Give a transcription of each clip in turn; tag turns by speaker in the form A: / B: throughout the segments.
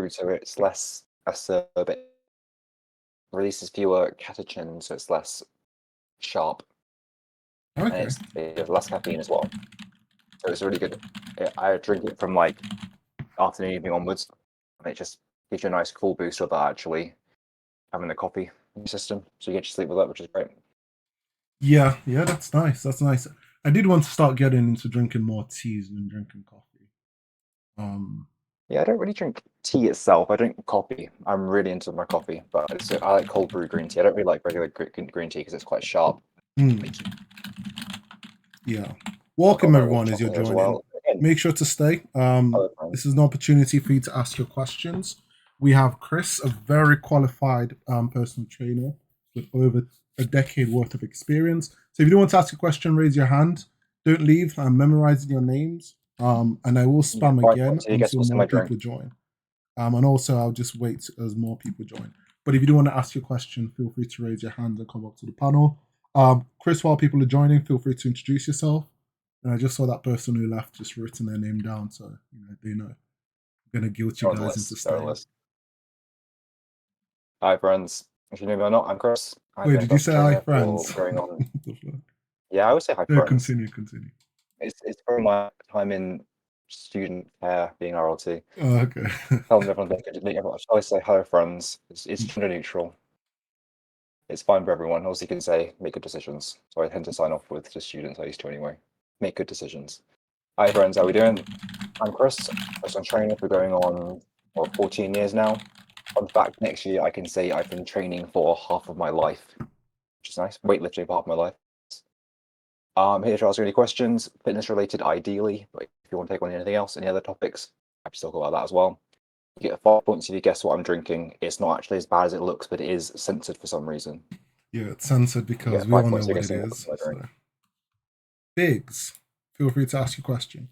A: fruit, so it's less acerbic, releases fewer catechins, so it's less sharp, and
B: Okay.
A: it's less caffeine as well. So it's really good. I drink it from like afternoon, evening onwards, and it just gives you a nice cool boost without actually having the coffee in your system. So you get to sleep with that, which is great.
B: Yeah, yeah, that's nice. That's nice. I did want to start getting into drinking more teas than drinking coffee. Um,
A: Yeah, I don't really drink tea itself. I drink coffee. I'm really into my coffee, but I like cold brew green tea. I don't really like regular green tea because it's quite sharp.
B: mm, yeah.
A: I've got
B: Welcome
A: my old
B: everyone as you're
A: chocolate here as
B: joining.
A: well. Again,
B: Make sure to stay.
A: other times.
B: This is an opportunity for you to ask your questions. We have Chris, a very qualified personal trainer with over a decade worth of experience. So if you do want to ask a question, raise your hand. Don't leave. I'm memorizing your names. And I will
A: Yeah,
B: spam
A: right.
B: again
A: So you guess
B: until
A: what's in
B: more
A: my drink?
B: people join. And also, I'll just wait as more people join. But if you do want to ask your question, feel free to raise your hand and come up to the panel. Chris, while people are joining, feel free to introduce yourself. And I just saw that person who left just written their name down, so they know. I'm gonna guilt you
A: They're on the
B: guys into
A: list. They're on the
B: staying.
A: list. Hi, friends. If you know me or not, I'm Chris. I've
B: Wait,
A: been a
B: did you
A: personal
B: say hi,
A: trainer for
B: friends?
A: going on.
B: The fuck?
A: Yeah, I would say hi,
B: No,
A: friends.
B: continue, continue.
A: It's from my time in student care being RLT.
B: Oh, okay.
A: Telling everyone they could meet everyone. I always say hello, friends. It's gender neutral. It's fine for everyone. Also, you can say make good decisions. So I tend to sign off with the students I used to anyway. Make good decisions. Hi, friends. How we doing? I'm Chris. Personal trainer for going on 14 years now. Fun fact: next year I can say I've been training for half of my life, which is nice. Weightlifting for half my life. Here to answer any questions, fitness related ideally, but if you want to take on anything else, any other topics, happy to talk about that as well. You get 5 points if you guess what I'm drinking. It's not actually as bad as it looks, but it is censored for some reason.
B: Yeah, it's censored
A: You
B: because
A: get
B: we all
A: 5
B: know
A: points for
B: what it
A: guessing
B: is.
A: what I drink.
B: So, Biggs, feel free to ask your question.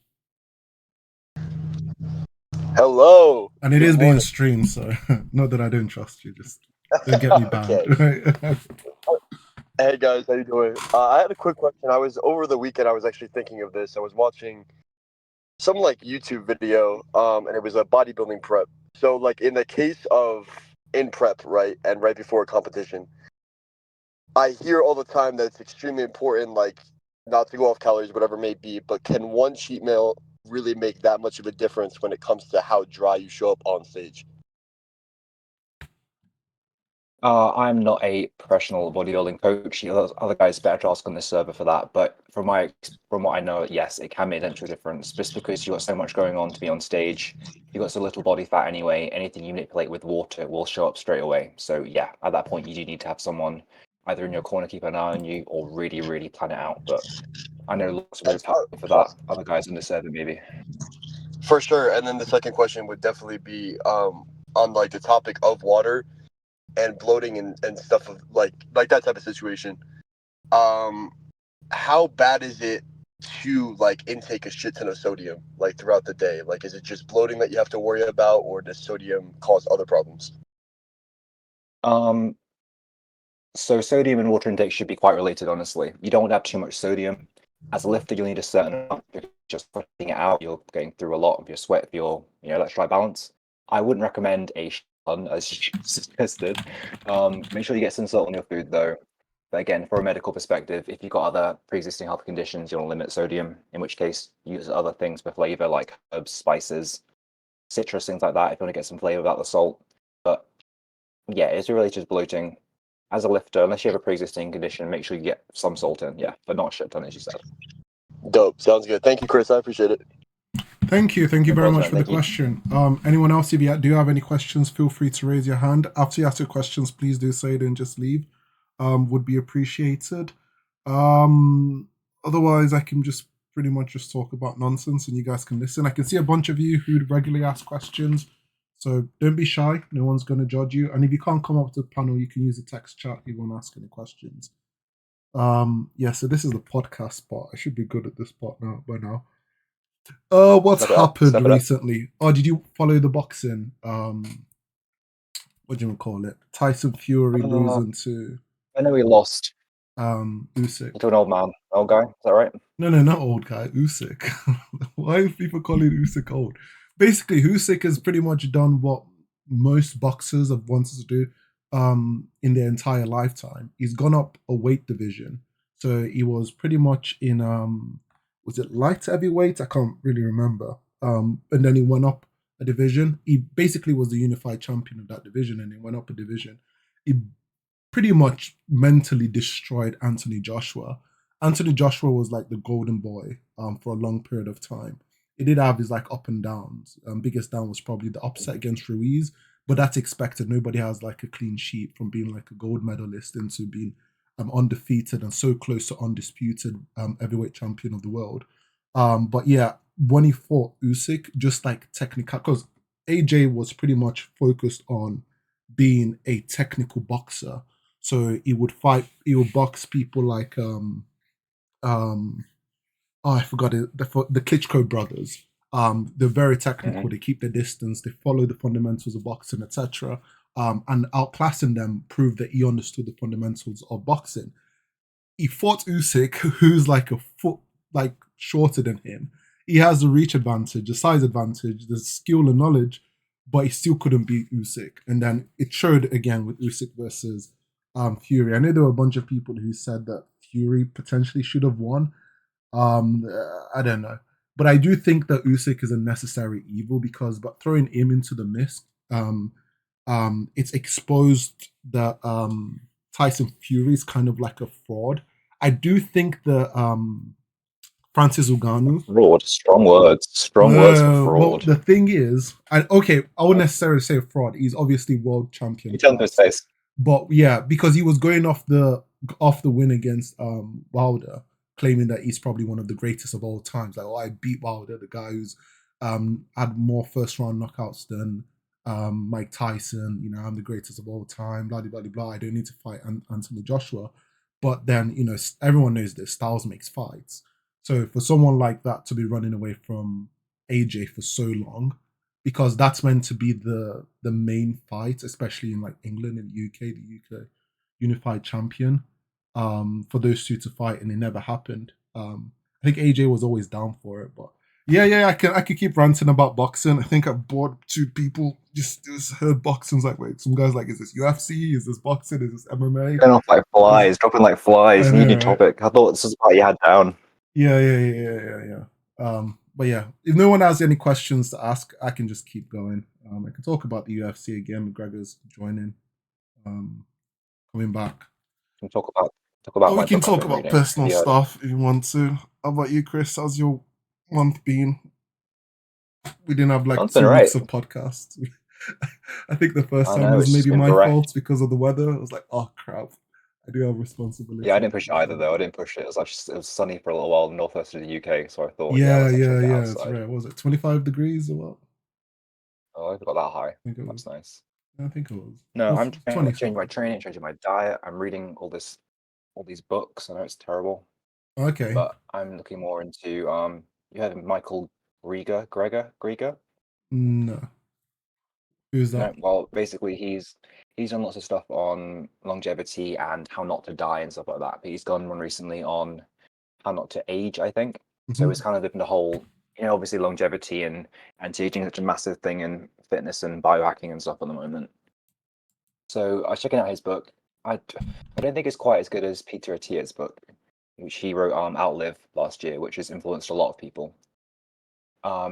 C: Hello.
B: And it
C: Good
B: is being
C: morning.
B: streamed, so not that I don't trust you, just don't get me banned.
C: Okay.
B: Right?
C: Hey guys, how you doing? I had a quick question. I was over the weekend. I was actually thinking of this. I was watching some like YouTube video, and it was a bodybuilding prep. So like in the case of in prep, right, and right before a competition, I hear all the time that it's extremely important, like not to go off calories, whatever it may be. But can one cheat meal really make that much of a difference when it comes to how dry you show up on stage?
A: I'm not a professional bodybuilding coach. Other guys better to ask on this server for that. But from what I know, yes, it can make an actual difference. Just because you've got so much going on to be on stage, you've got so little body fat anyway. Anything you manipulate with water will show up straight away. So yeah, at that point, you do need to have someone either in your corner keep an eye on you or really, really plan it out. But I know looks really tough for that. Other guys in the server maybe.
C: For sure. And then the second question would definitely be on like the topic of water and bloating and stuff of like that type of situation. Um, how bad is it to like intake a shit ton of sodium like throughout the day? Like, is it just bloating that you have to worry about, or does sodium cause other problems?
A: Um, So sodium and water intake should be quite related, honestly. You don't want to have too much sodium. As a lifter, you'll need a certain amount. If you're just putting it out, you're going through a lot of your sweat, your electrolyte balance. I wouldn't recommend a ton as you suggested. Make sure you get some salt on your food though. But again, for a medical perspective, if you've got other pre-existing health conditions, you'll limit sodium, in which case use other things for flavor like herbs, spices, citrus, things like that, if you want to get some flavor without the salt. But yeah, it's related to bloating as a lifter, unless you have a pre-existing condition, make sure you get some salt in, yeah, but not a shit ton, as you said.
C: Dope. Sounds good. Thank you, Chris. I appreciate it.
B: Thank you
A: No
B: very
A: problem,
B: much
A: man.
B: for the
A: Thank you.
B: question. Anyone else, if you do have any questions, feel free to raise your hand. After you ask your questions, please do say it and just leave. Would be appreciated. Otherwise, I can just pretty much just talk about nonsense and you guys can listen. I can see a bunch of you who regularly ask questions, so don't be shy. No one's going to judge you. And if you can't come up to the panel, you can use the text chat if you want to ask any questions. Yeah, so this is the podcast part. I should be good at this part now by now. What's
A: Step it up,
B: happened
A: step it up.
B: recently? Oh, did you follow the boxing? What do you call it? Tyson Fury losing to
A: I know he lost
B: Usyk.
A: to an old man, old guy. Is that right?
B: No, not old guy, Usyk. Why do people call it Usyk old? Basically, Usyk has pretty much done what most boxers have wanted to do in their entire lifetime. He's gone up a weight division. So he was pretty much in was it light heavyweight? I can't really remember. And then he went up a division. He basically was the unified champion of that division, and he went up a division. He pretty much mentally destroyed Anthony Joshua. Anthony Joshua was like the golden boy for a long period of time. He did have his like up and downs. Biggest down was probably the upset against Ruiz, but that's expected. Nobody has like a clean sheet from being like a gold medalist into being undefeated and so close to undisputed heavyweight champion of the world. But yeah, when he fought Usyk, just like technical, because AJ was pretty much focused on being a technical boxer. So he would box people like um oh, I forgot it, the Klitschko brothers. They're very technical. They keep their distance. They follow the fundamentals of boxing, etc. And outclassing them proved that he understood the fundamentals of boxing. He fought Usyk, who's like a foot like shorter than him. He has the reach advantage, the size advantage, the skill and knowledge, but he still couldn't beat Usyk. And then it showed again with Usyk versus Fury. I know there were a bunch of people who said that Fury potentially should have won. I don't know, but I do think that Usyk is a necessary evil because, but throwing him into the mix, it's exposed that Tyson Fury is kind of like a fraud. I do think that Francis Ngannou.
A: Fraud. Strong words. Strong words for
B: Well,
A: fraud.
B: the thing is, okay, I wouldn't necessarily say fraud. He's obviously world champion.
A: You tell him to his face.
B: But yeah, because he was going off the win against Wilder, claiming that he's probably one of the greatest of all times. Like, oh, I beat Wilder, the guy who's had more first round knockouts than Mike Tyson. You know, I'm the greatest of all time. Blah blah blah blah. I don't need to fight Anthony Joshua. But then everyone knows that styles makes fights. So for someone like that to be running away from AJ for so long, because that's meant to be the main fight, especially in like England and UK, the UK unified champion, for those two to fight, and it never happened. I think AJ was always down for it, but yeah, I could keep ranting about boxing. I think I bored two people just heard boxing. Like, wait, some guys like, is this UFC? Is this boxing? Is this MMA?
A: Going off like flies, dropping like flies.
B: I
A: Need
B: know,
A: your topic. I thought this was what you had down.
B: Yeah. But yeah, if no one has any questions to ask, I can just keep going. I can talk about the UFC again. McGregor's joining, coming back.
A: We can talk about
B: We
A: my
B: can
A: book I've
B: talk
A: been
B: about
A: reading.
B: personal
A: Have you heard?
B: stuff if you want to. How about you, Chris? How's your month been? We didn't have like
A: Month's
B: 2
A: been
B: weeks
A: right.
B: of podcasts. I think the first
A: I
B: time
A: know,
B: was
A: it's just
B: maybe
A: been
B: my
A: bereft.
B: fault because of the weather. I was like, oh crap, I do have responsibility.
A: Yeah, I didn't push it either though. I didn't push it. It was sunny for a little while northwest of the UK, so I thought,
B: Yeah,
A: let's actually get
B: it's
A: outside.
B: right. Was it 25 degrees or what?
A: Oh, I got that high.
B: I think it
A: That's
B: was.
A: nice.
B: I think it was.
A: No,
B: Well,
A: I'm changing
B: 25.
A: my training, changing my diet. I'm reading all these books. I know it's terrible,
B: Okay.
A: but I'm looking more into you heard of Michael Greger?
B: No. Who's
A: No,
B: that?
A: well, basically he's done lots of stuff on longevity and how not to die and stuff like that. But he's done one recently on how not to age, I think. So it's kind of the whole, obviously longevity and anti-aging is such a massive thing in fitness and biohacking and stuff at the moment. So I was checking out his book. I don't think it's quite as good as Peter Attia's book, which he wrote Outlive last year, which has influenced a lot of people.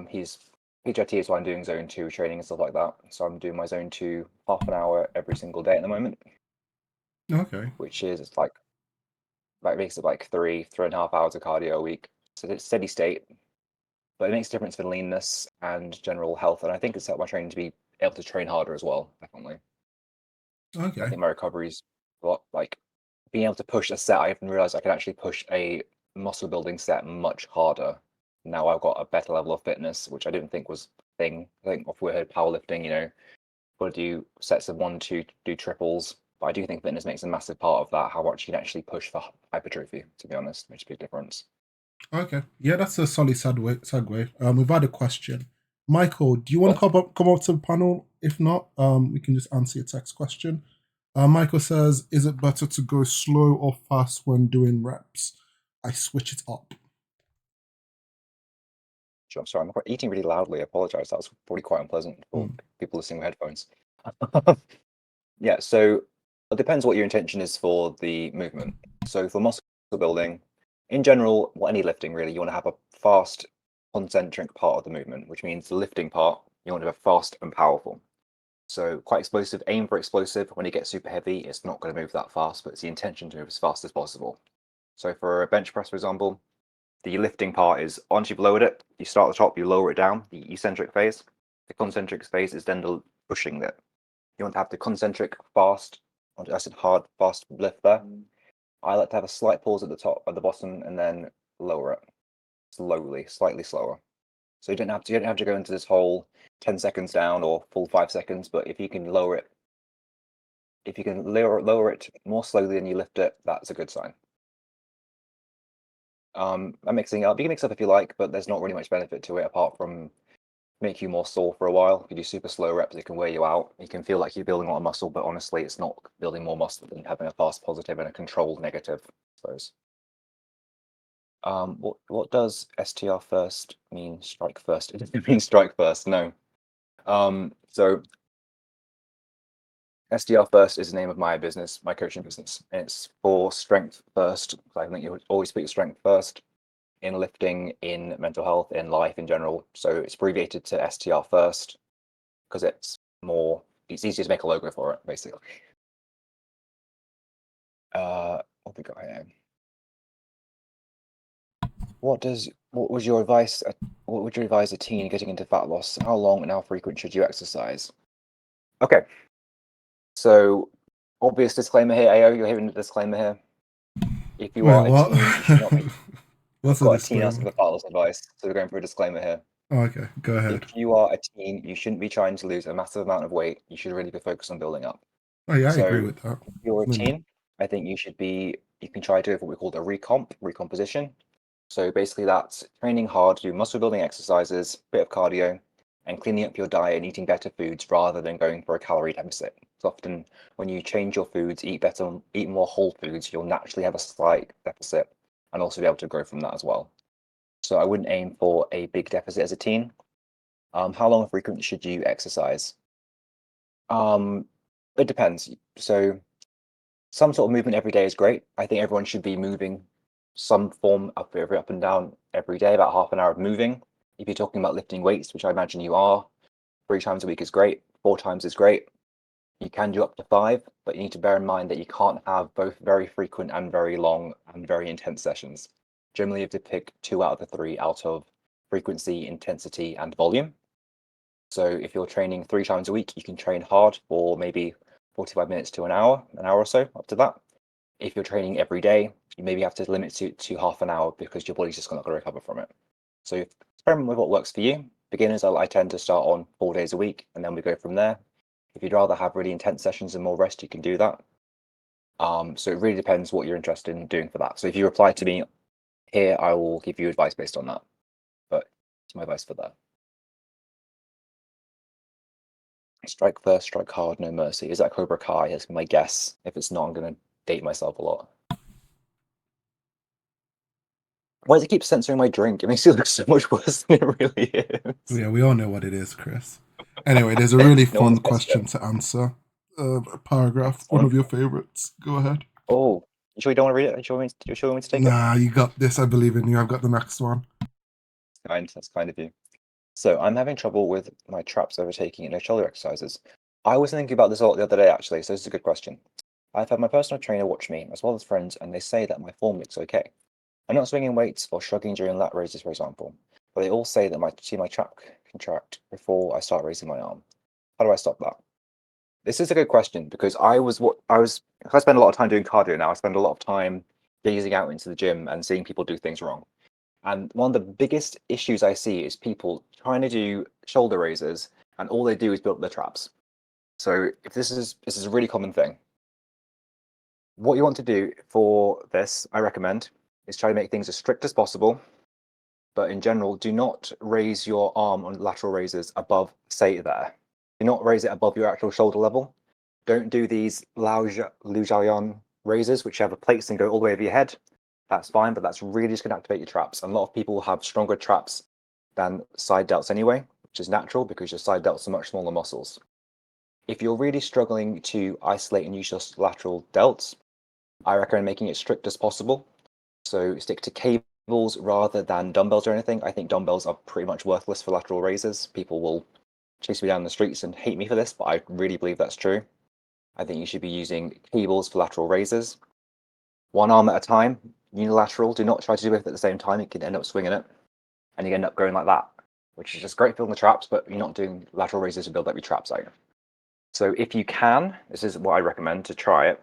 A: He's Peter Attia is why I'm doing zone 2 training and stuff like that. So I'm doing my zone 2 half an hour every single day at the moment,
B: Okay.
A: which is like makes it like 3.5 hours of cardio a week. So it's steady state, but it makes a difference for leanness and general health. And I think it's helped my training to be able to train harder as well. Definitely. I
B: Okay.
A: think my recovery's a lot like being able to push a set. I even realized I can actually push a muscle building set much harder. Now I've got a better level of fitness, which I didn't think was a thing. I think if we heard powerlifting, got to do sets of 1, 2, do triples. But I do think fitness makes a massive part of that. How much you can actually push for hypertrophy, to be honest, makes a big difference.
B: Okay. Yeah, that's a solid segue. We've had a question. Michael, do you want to
A: Cool.
B: come up to the panel? If not, we can just answer your text question. Michael says, is it better to go slow or fast when doing reps? I switch it up.
A: I'm sorry, I'm eating really loudly. I apologize. That was probably quite unpleasant for people listening with headphones. Yeah, so it depends what your intention is for the movement. So for muscle building, in general, well, any lifting really, you want to have a fast, concentric part of the movement, which means the lifting part, you want to have fast and powerful. So quite explosive, aim for explosive. When you get super heavy, it's not going to move that fast, but it's the intention to move as fast as possible. So for a bench press, for example, the lifting part is once you've lowered it, you start at the top, you lower it down, the eccentric phase. The concentric phase is then the pushing it. You want to have the concentric fast, I said hard, fast lift there. I like to have a slight pause at the top, at the bottom, and then lower it slowly, slightly slower. So you don't have to go into this whole 10 seconds down or full 5 seconds, but if you can lower it, lower it more slowly than you lift it, that's a good sign. I'm mixing up. You can mix up if you like, but there's not really much benefit to it apart from make you more sore for a while. If you do super slow reps, it can wear you out. You can feel like you're building a lot of muscle, but honestly, it's not building more muscle than having a fast positive and a controlled negative, I suppose. What does STR first mean? Strike first? It doesn't mean strike first. No. So SDR First is the name of my business, my coaching business. It's for strength first. I think you always put your strength first in lifting, in mental health, in life in general. So it's abbreviated to STR First because it's easier to make a logo for it, basically. What we got here? What would you advise a teen getting into fat loss? How long and how frequent should you exercise? Okay. So, obvious disclaimer here, AO, you're hearing the disclaimer here. If you are a teen, you should not be.
B: What's
A: I've
B: the
A: got a teen
B: disclaimer?
A: asking for fat loss advice, so we're going for a disclaimer here.
B: Oh, okay, go ahead.
A: If you are a teen, you shouldn't be trying to lose a massive amount of weight. You should really be focused on building up.
B: Oh yeah, I
A: So,
B: agree with that.
A: If you're a teen, I think you can try to do what we call a recomposition. So basically that's training hard, do muscle building exercises, bit of cardio, and cleaning up your diet and eating better foods rather than going for a calorie deficit. So often when you change your foods, eat more whole foods, you'll naturally have a slight deficit and also be able to grow from that as well. So I wouldn't aim for a big deficit as a teen. How long and frequent should you exercise? It depends. So some sort of movement every day is great. I think everyone should be moving some form up and down every day, about half an hour of moving. If you're talking about lifting weights, which I imagine you are, 3 times a week is great, 4 times is great. You can do up to 5, but you need to bear in mind that you can't have both very frequent and very long and very intense sessions. Generally, you have to pick 2 out of the 3 out of frequency, intensity, and volume. So if you're training 3 times a week, you can train hard for maybe 45 minutes to an hour or so, up to that. If you're training every day, you maybe have to limit to half an hour because your body's just not going to recover from it. So experiment with what works for you. Beginners, I tend to start on 4 days a week, and then we go from there. If you'd rather have really intense sessions and more rest, you can do that. So it really depends what you're interested in doing for that. So if you reply to me here, I will give you advice based on that. But it's my advice for that. Strike first, strike hard, no mercy. Is that Cobra Kai? That's my guess. If it's not, I'm going to date myself a lot. Why does it keep censoring my drink? It makes it look so much worse than it really is.
B: Yeah, we all know what it is, Chris. Anyway, there's a really
A: No
B: fun
A: one's guessed
B: question to answer. Paragraph, one of your favorites. Go ahead.
A: Oh, you sure you don't want to read it? You sure you want me to take it?
B: Nah, you got this. I believe in you. I've got the next one.
A: That's kind of you. So I'm having trouble with my traps overtaking and no shoulder exercises. I was thinking about this a lot the other day, actually, so this is a good question. I've had my personal trainer watch me, as well as friends, and they say that my form looks okay. I'm not swinging weights or shrugging during lat raises, for example, but they all say that my trap contract before I start raising my arm. How do I stop that? This is a good question because I spend a lot of time doing cardio now. I spend a lot of time gazing out into the gym and seeing people do things wrong. And one of the biggest issues I see is people trying to do shoulder raises and all they do is build their traps. So if this is a really common thing. What you want to do for this, I recommend, is try to make things as strict as possible. But in general, do not raise your arm on lateral raises above, say, there. Do not raise it above your actual shoulder level. Don't do these Lu Jiayan raises, which have a plates and go all the way over your head. That's fine, but that's really just going to activate your traps. And a lot of people have stronger traps than side delts anyway, which is natural because your side delts are much smaller muscles. If you're really struggling to isolate and use your lateral delts, I recommend making it strict as possible. So stick to cables rather than dumbbells or anything. I think dumbbells are pretty much worthless for lateral raises. People will chase me down the streets and hate me for this, but I really believe that's true. I think you should be using cables for lateral raises. One arm at a time, unilateral. Do not try to do it at the same time. You can end up swinging it, and you end up going like that, which is just great for building the traps, but you're not doing lateral raises to build up your traps out. So if you can, this is what I recommend to try it.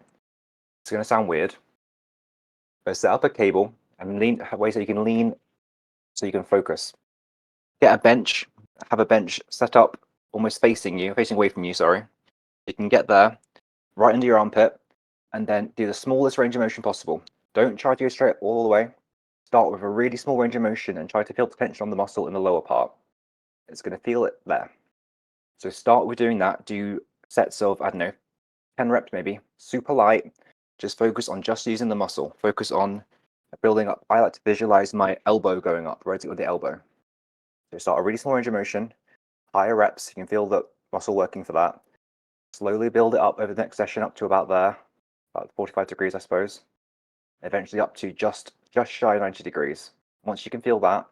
A: It's going to sound weird, but set up a cable and lean way so you can lean, so you can focus. Get a bench, have a bench set up almost facing away from you, sorry. You can get there, right under your armpit, and then do the smallest range of motion possible. Don't try to go straight all the way. Start with a really small range of motion and try to feel the tension on the muscle in the lower part. It's going to feel it there. So start with doing that. Do sets of, 10 reps maybe, super light. Just focus on just using the muscle. Focus on building up. I like to visualize my elbow going up, right with the elbow. So start a really small range of motion, higher reps. You can feel the muscle working for that. Slowly build it up over the next session up to about there, about 45 degrees, I suppose. Eventually up to just shy of 90 degrees. Once you can feel that,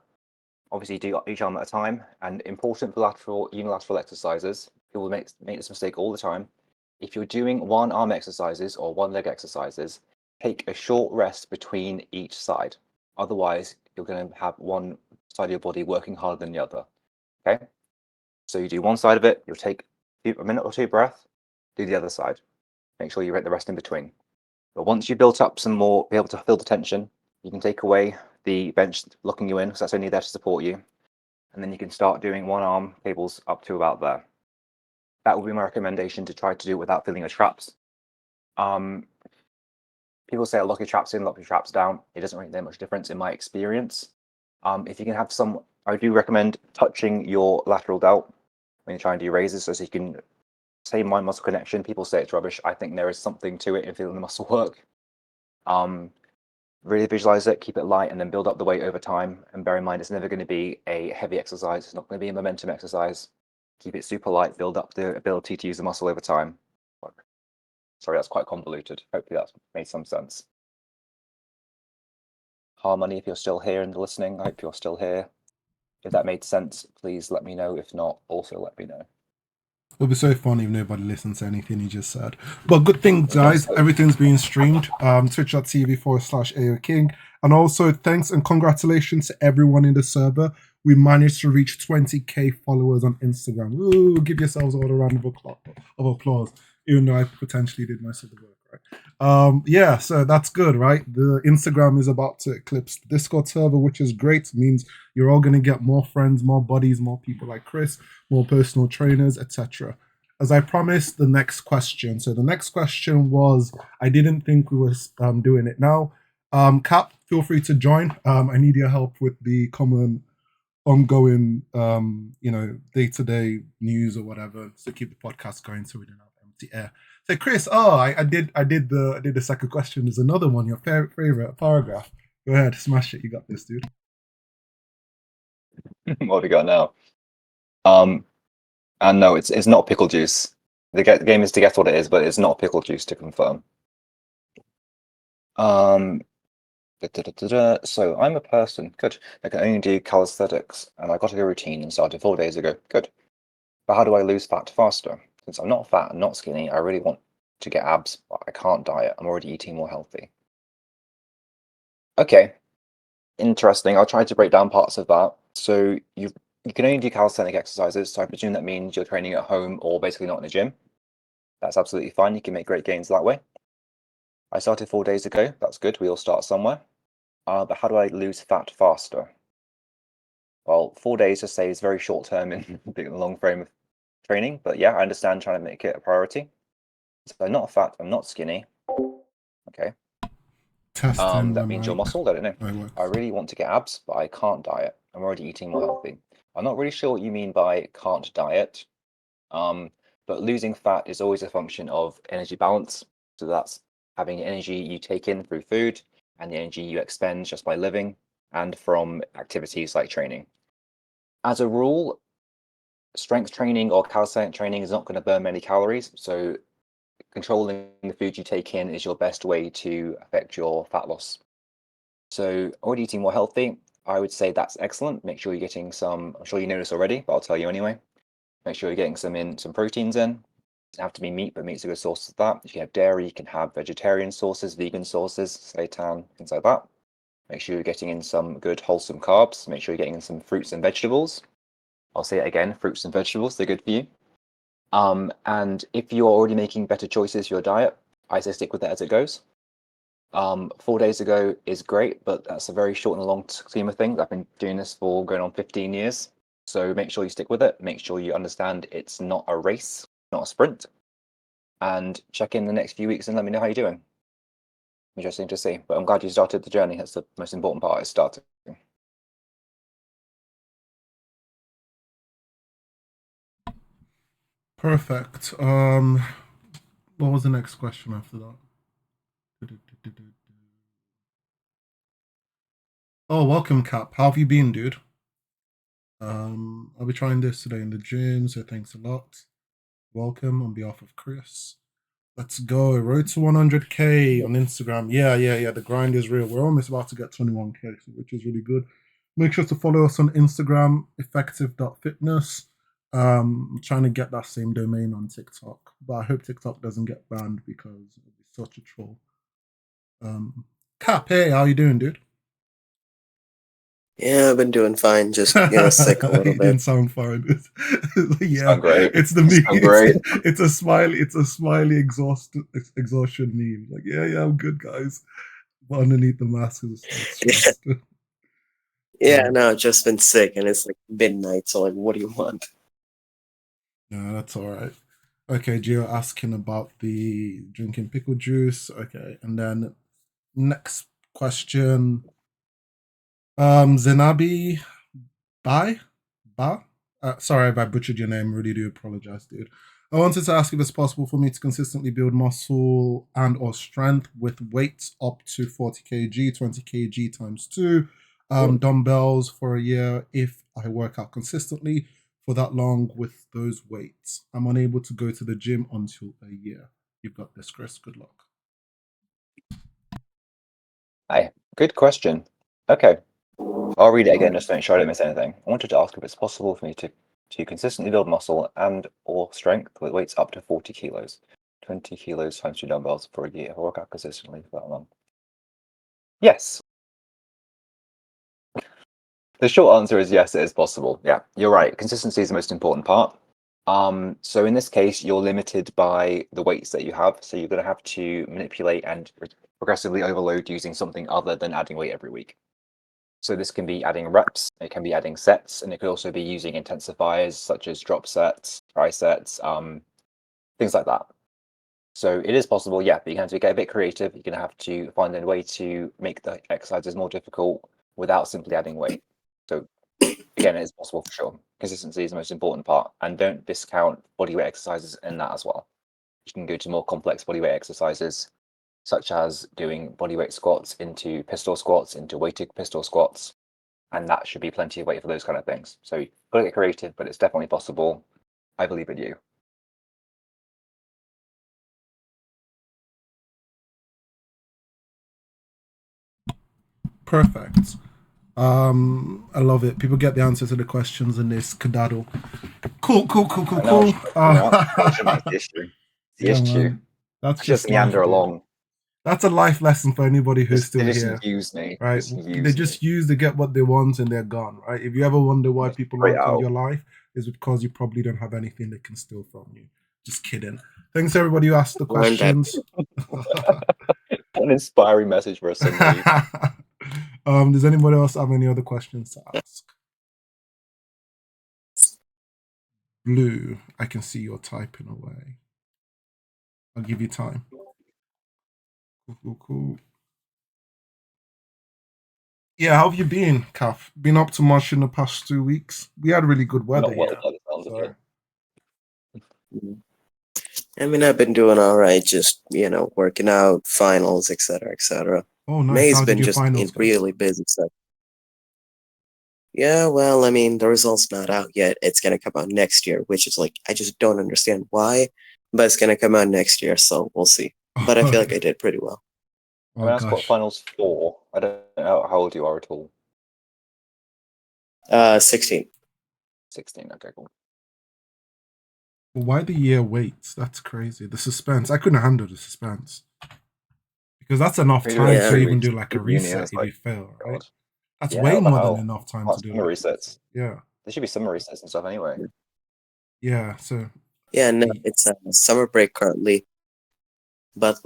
A: obviously do each arm at a time. And important for unilateral exercises, people make this mistake all the time. If you're doing one arm exercises or one leg exercises, take a short rest between each side. Otherwise, you're going to have one side of your body working harder than the other. Okay? So you do one side of it, you'll take a minute or two breath, do the other side. Make sure you get the rest in between. But once you've built up some more, be able to feel the tension, you can take away the bench locking you in, because that's only there to support you. And then you can start doing one arm cables up to about there. That would be my recommendation, to try to do it without feeling your traps. People say lock your traps in, lock your traps down. It doesn't really make much difference in my experience. If you can have some, I do recommend touching your lateral delt when you try and do raises, so you can say mind muscle connection. People say it's rubbish. I think there is something to it in feeling the muscle work. Really visualize it, keep it light, and then build up the weight over time. And bear in mind, it's never going to be a heavy exercise. It's not going to be a momentum exercise. Keep it super light, build up the ability to use the muscle over time. Sorry, that's quite convoluted. Hopefully that's made some sense. Harmony, if you're still here and listening, I hope you're still here. If that made sense, please let me know. If not, also let me know.
B: It'll be so funny if nobody listens to anything you just said. But good thing, guys, everything's being streamed. Twitch.tv/AO King. And also, thanks and congratulations to everyone in the server. We managed to reach 20k followers on Instagram. Ooh, give yourselves all a round of applause, even though I potentially did most of the work, right? Yeah, so that's good, right? The Instagram is about to eclipse the Discord server, which is great. It means you're all going to get more friends, more buddies, more people like Chris, more personal trainers, etc. As I promised, the next question. So the next question was, I didn't think we were doing it now. Cap, feel free to join. I need your help with the common ongoing day-to-day news or whatever to keep the podcast going so we don't have empty air. So Chris, I did the second question. There's another one, your favorite paragraph. Go ahead, smash it. You got this, dude.
A: What have we got now? And no, it's not pickle juice. The game is to guess what it is, but it's not pickle juice, to confirm. So I'm a person, good, that can only do calisthenics, and I got a routine and started 4 days ago. Good. But how do I lose fat faster? Since I'm not fat and not skinny, I really want to get abs, but I can't diet. I'm already eating more healthy. Okay, interesting. I'll try to break down parts of that. So you can only do calisthenic exercises, so I presume that means you're training at home or basically not in a gym. That's absolutely fine. You can make great gains that way. I started 4 days ago. That's good. We all start somewhere. But how do I lose fat faster? Well, 4 days just say is very short term in the long frame of training. But yeah, I understand trying to make it a priority. So I'm not fat. I'm not skinny. Okay.
B: Testing
A: that means you're muscled. I don't know. I really want to get abs, but I can't diet. I'm already eating more healthy. I'm not really sure what you mean by can't diet. But losing fat is always a function of energy balance. So that's having energy you take in through food and the energy you expend just by living and from activities like training. As a rule, strength training or calisthenic training is not going to burn many calories. So controlling the food you take in is your best way to affect your fat loss. So already eating more healthy, I would say that's excellent. Make sure you're getting some, I'm sure you know this already, but I'll tell you anyway. Make sure you're getting some proteins in. It doesn't have to be meat, but meat's a good source of that. You can have dairy, you can have vegetarian sources, vegan sources, seitan, things like that. Make sure you're getting in some good wholesome carbs. Make sure you're getting in some fruits and vegetables. I'll say it again, fruits and vegetables, they're good for you. And if you're already making better choices for your diet, I say stick with it as it goes. 4 days ago is great, but that's a very short and long scheme of things. I've been doing this for going on 15 years. So make sure you stick with it. Make sure you understand it's not a race, not a sprint. And check in the next few weeks and let me know how you're doing. Interesting to see. But I'm glad you started the journey. That's the most important part, is starting.
B: Perfect. What was the next question after that? Oh, welcome, Cap. How have you been, dude? I'll be trying this today in the gym, so thanks a lot. Welcome on behalf of Chris. Let's go. Road to 100K on Instagram. Yeah. The grind is real. We're almost about to get 21K, which is really good. Make sure to follow us on Instagram, effective.fitness. Trying to get that same domain on TikTok, but I hope TikTok doesn't get banned because it'll be such a troll. Cap, hey, how you doing, dude?
D: Yeah, I've been doing fine. Just sick a little
B: He
D: bit.
B: didn't sound fine. Yeah,
A: Sound great.
B: it's the
A: Sound
B: meme.
A: great.
B: It's a smiley exhaustion meme. Like, yeah, I'm good, guys. But underneath the mask is stressed.
D: Yeah, no, I've just been sick, and it's like midnight. So like, what do you want?
B: No, that's all right. Okay, Gio asking about the drinking pickle juice. Okay, and then next question. Zenabi Ba? Sorry if I butchered your name. Really do apologize, dude. I wanted to ask if it's possible for me to consistently build muscle and or strength with weights up to 40 kg, 20 kg times 2, dumbbells for a year if I work out consistently for that long with those weights. I'm unable to go to the gym until a year. You've got this, Chris. Good luck.
A: Hi, good question. Okay, I'll read it again just to make sure I don't miss anything. I wanted to ask if it's possible for me to consistently build muscle and or strength with weights up to 40 kilos, 20 kilos times 2 dumbbells for a year. I work out consistently for that long. Yes. The short answer is yes, it is possible. Yeah, you're right. Consistency is the most important part. So in this case, you're limited by the weights that you have. So you're going to have to manipulate and progressively overload using something other than adding weight every week. So this can be adding reps, it can be adding sets, and it could also be using intensifiers such as drop sets, try sets, things like that. So it is possible, yeah, but you're going to have to get a bit creative. You're going to have to find a way to make the exercises more difficult without simply adding weight. So again, it is possible for sure. Consistency is the most important part, and don't discount bodyweight exercises in that as well. You can go to more complex bodyweight exercises, such as doing bodyweight squats into pistol squats, into weighted pistol squats, and that should be plenty of weight for those kind of things. So you've got to get creative, but it's definitely possible. I believe in you.
B: Perfect. I love it. People get the answer to the questions in this cadaddle. Cool.
A: Yeah,
B: Man. That's
A: just
B: just life,
A: meander
B: dude.
A: along.
B: That's a life lesson for anybody who's still
A: They just
B: here.
A: use me.
B: Right? They just use, they get what they want and they're gone, right? If you ever wonder why people aren't in your life, is because you probably don't have anything they can steal from you. Just kidding. Thanks everybody who asked the questions.
A: An inspiring message for us.
B: Does anybody else have any other questions to ask? Blue, I can see you're typing away. I'll give you time. Cool. Yeah, how have you been, Kath? Been up to much in the past 2 weeks? We had really good weather here. So.
D: I mean, I've been doing all right. Just working out, finals, etc., etc.
B: Oh, nice.
D: May's
B: How
D: been
B: did your
D: just
B: finals go?
D: really busy. So Yeah, well, I mean, the result's not out yet. It's gonna come out next year, which is like, I just don't understand why, but it's gonna come out next year, so we'll see. But I feel like I did pretty well.
A: I
B: Oh
A: mean, that's what
B: gosh.
A: finals for. I don't know how old you are at all.
D: 16.
A: 16. Okay, cool.
B: But why the year waits? That's crazy. The suspense. I couldn't handle the suspense. Because that's enough
A: You're doing
B: time
D: Yeah.
B: to
A: 3
B: even
A: weeks
B: do like a
A: of uni, and
B: reset
A: it's
B: if you
A: like,
B: fail, right?
A: God.
B: That's
A: Yeah,
B: way
A: what the
B: more than
A: hell?
B: enough time to
A: What,
B: do
A: summer
B: like
A: resets?
B: yeah.
A: There should be summer resets and stuff anyway.
B: Yeah. So
D: Yeah, no, it's summer break currently. But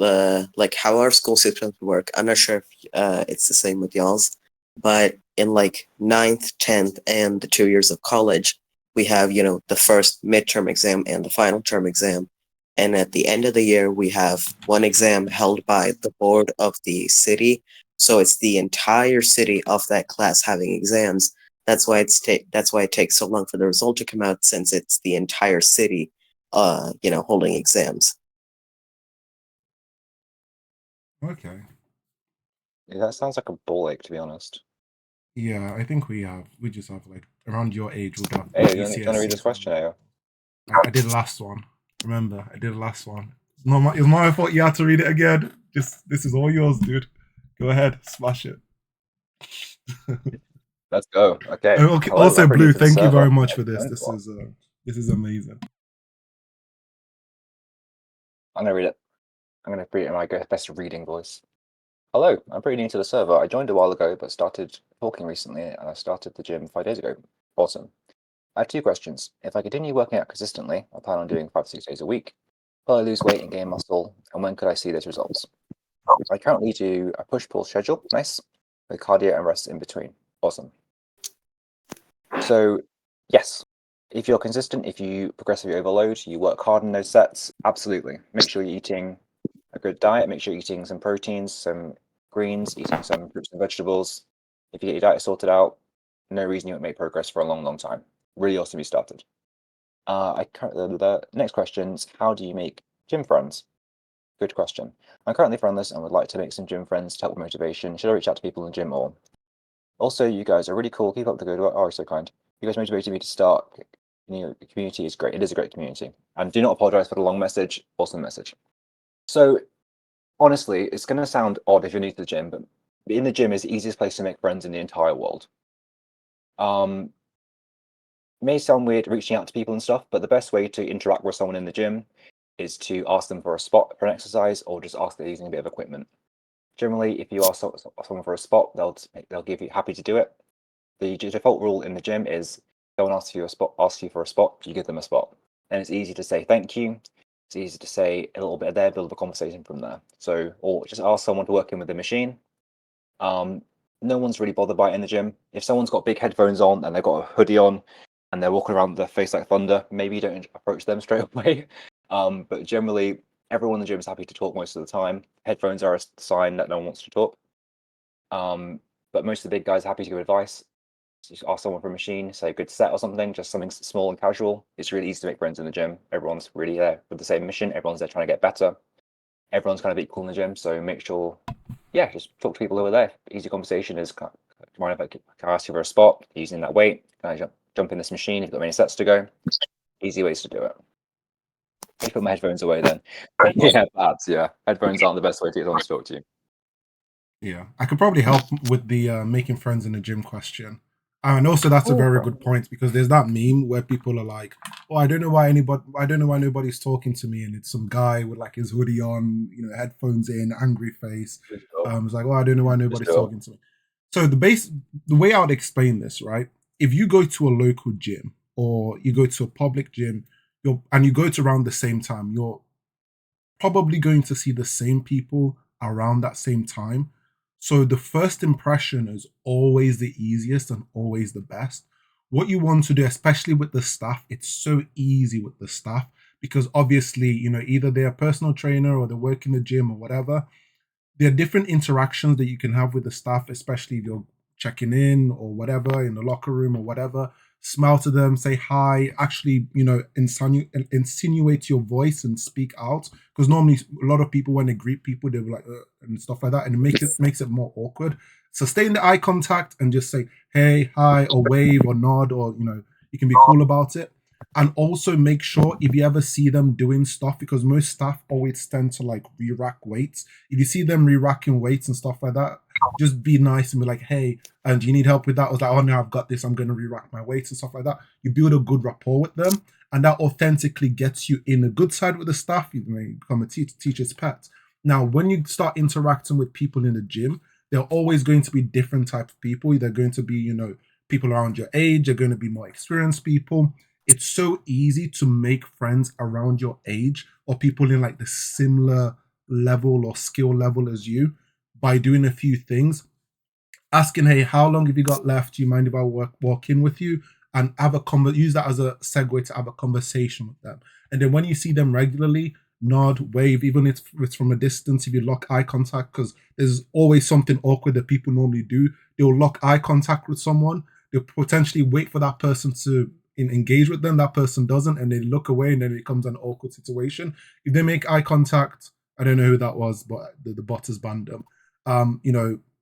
D: like how our school systems work, I'm not sure if it's the same with y'all's. But in like 9th, 10th, and the 2 years of college, we have, the first midterm exam and the final term exam. And at the end of the year, we have one exam held by the board of the city. So it's the entire city of that class having exams. That's why it takes so long for the result to come out, since it's the entire city holding exams.
B: okay.
A: Yeah, that sounds like a ball ache, to be honest.
B: Yeah, I think we just have like around your age would have
A: Hey, do you want to read this
B: GCSEs.
A: question, Ayo?
B: I did the last one. Remember, I did the last one. It's not my fault you had to read it again. Just this is all yours, dude. Go ahead, smash it.
A: Let's go. Okay.
B: And okay,
A: Hello,
B: also,
A: I'm pretty new
B: Blue,
A: to the
B: thank you
A: server.
B: very much for
A: What
B: this.
A: are you going for?
B: This is amazing.
A: I'm gonna read it. I'm gonna read it in my best reading voice. Hello, I'm pretty new to the server. I joined a while ago, but started talking recently, and I started the gym 5 days ago. Awesome. I have 2 questions. If I continue working out consistently, I plan on doing 5 to 6 days a week. Will I lose weight and gain muscle, and when could I see those results? I currently do a push-pull schedule, nice, with cardio and rest in between. Awesome. So, yes, if you're consistent, if you progressively overload, you work hard in those sets, absolutely. Make sure you're eating a good diet, make sure you're eating some proteins, some greens, eating some fruits and vegetables. If you get your diet sorted out, no reason you won't make progress for a long, long time. Really awesome you started. The next question is, how do you make gym friends? Good question. I'm currently friendless and would like to make some gym friends to help with motivation. Should I reach out to people in the gym more? Also, you guys are really cool. Keep up the good work. Oh, so kind. You guys motivated me to start. The community is great. It is a great community. And do not apologize for the long message. Awesome message. So, honestly, it's going to sound odd if you're new to the gym, but in the gym is the easiest place to make friends in the entire world. It may sound weird reaching out to people and stuff, but the best way to interact with someone in the gym is to ask them for a spot for an exercise, or just ask they're using a bit of equipment. Generally, if you ask someone for a spot, they'll give you happy to do it. The default rule in the gym is someone asks you for a spot, you give them a spot. And it's easy to say thank you. It's easy to say a little bit there, build a conversation from there. So, or just ask someone to work in with the machine. No one's really bothered by it in the gym. If someone's got big headphones on and they've got a hoodie on and they're walking around with their face like thunder, maybe you don't approach them straight away. But generally, everyone in the gym is happy to talk most of the time. Headphones are a sign that no one wants to talk. But most of the big guys are happy to give advice. Just ask someone for a machine, say a good set or something, just something small and casual. It's really easy to make friends in the gym. Everyone's really there with the same mission. Everyone's there trying to get better. Everyone's kind of equal in the gym, so make sure, yeah, just talk to people over there. Easy conversation is, do you mind if I can ask you for a spot using that weight? Can I jump in this machine? If you've got many sets to go, easy ways to do it. I put my headphones away then. Yeah, that's yeah. Headphones aren't the best way to get someone to talk to you.
B: Yeah, I could probably help with the making friends in the gym question. And also, that's a very good point because there's that meme where people are like, "Oh, I don't know why nobody's talking to me," and it's some guy with like his hoodie on, headphones in, angry face. It's like, "Oh, I don't know why nobody's talking to me." So the way I would explain this, right? If you go to a local gym or you go to a public gym, and you go to around the same time, you're probably going to see the same people around that same time. So the first impression is always the easiest and always the best. What you want to do, especially with the staff, it's so easy with the staff because obviously, either they're a personal trainer or they work in the gym or whatever. There are different interactions that you can have with the staff, especially if you're checking in or whatever in the locker room or whatever. smile to them, say hi, actually, insinuate your voice and speak out. Because normally a lot of people, when they greet people, they're like, and stuff like that, and makes it more awkward. So stay in the eye contact and just say, hey, hi, or wave or nod, or, you can be cool about it. And also make sure if you ever see them doing stuff, because most staff always tend to like re-rack weights. If you see them re-racking weights and stuff like that, just be nice and be like, hey, and do you need help with that? I was like, oh no, I've got this. I'm going to re-rack my weights and stuff like that. You build a good rapport with them, and that authentically gets you in a good side with the staff. You may become a teacher's pet. Now, when you start interacting with people in the gym, they're always going to be different type of people. They're going to be, people around your age. They're going to be more experienced people. It's so easy to make friends around your age or people in like the similar level or skill level as you by doing a few things. Asking, hey, how long have you got left? Do you mind if I walk in with you? And have use that as a segue to have a conversation with them. And then when you see them regularly, nod, wave, even if it's from a distance, if you lock eye contact, because there's always something awkward that people normally do. They'll lock eye contact with someone. They'll potentially wait for that person to engage with them. That person doesn't, and they look away, and then it becomes an awkward situation. If they make eye contact, I don't know who that was, but the bot has banned them.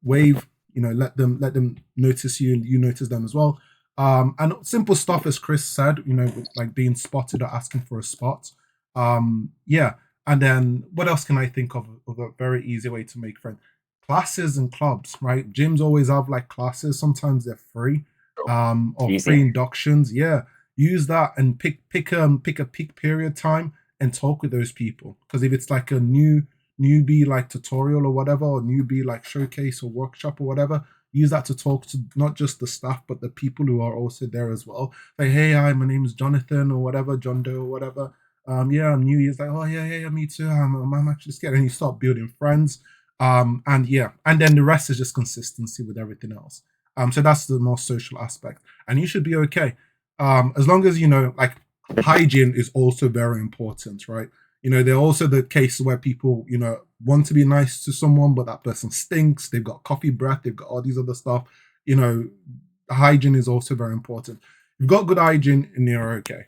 B: Wave, let them notice you, and you notice them as well. And simple stuff, as Chris said, with like being spotted or asking for a spot. Yeah. And then what else can I think of a very easy way to make friends? Classes and clubs, right? Gyms always have like classes. Sometimes they're free, or
A: Easy.
B: free inductions. Yeah. Use that and pick a peak period time and talk with those people. Because if it's like a newbie like tutorial or whatever, or newbie like showcase or workshop or whatever, use that to talk to not just the staff but the people who are also there as well. Like, hey, hi, my name is Jonathan or whatever, John Doe or whatever. Yeah, I'm new. He's like, oh yeah, me too. I'm actually scared, and you start building friends. And then the rest is just consistency with everything else. So that's the more social aspect, and you should be okay. As long as like hygiene is also very important, right? There are also the cases where people, want to be nice to someone, but that person stinks. They've got coffee breath. They've got all these other stuff. Hygiene is also very important. If you've got good hygiene, and you're okay.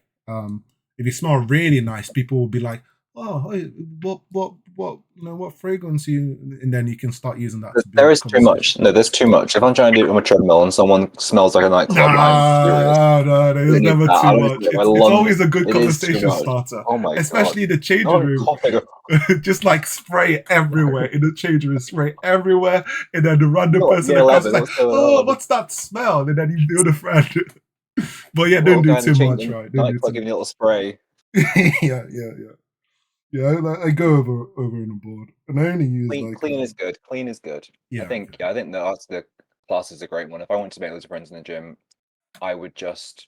B: If you smell really nice, people will be like, "Oh, hey, what fragrance you?" And then you can start using that. To
A: There is too much. No, there's too much. If I'm trying to do it on a treadmill and someone smells like a nightclub, I'm furious.
B: No, there's never
A: that.
B: too much. It's always a good
A: It is too
B: conversation
A: much.
B: starter.
A: Oh my
B: Especially the changing
A: God.
B: room.
A: Coughing.
B: Just like spray everywhere in the changing room, spray everywhere, and then the random
A: Not
B: person
A: year
B: that comes is
A: 11,
B: like,
A: what's going
B: "Oh,
A: on?"
B: what's that smell?" And then you build a friend. But yeah,
A: Well,
B: don't do
A: going
B: too
A: to
B: much,
A: change
B: right? Don't do
A: nightclub,
B: too
A: giving you a little spray.
B: yeah. I go over and abroad, and I only use
A: Clean is good. Clean is good.
B: Yeah,
A: I think the class is a great one. If I want to make loads of friends in the gym, I would just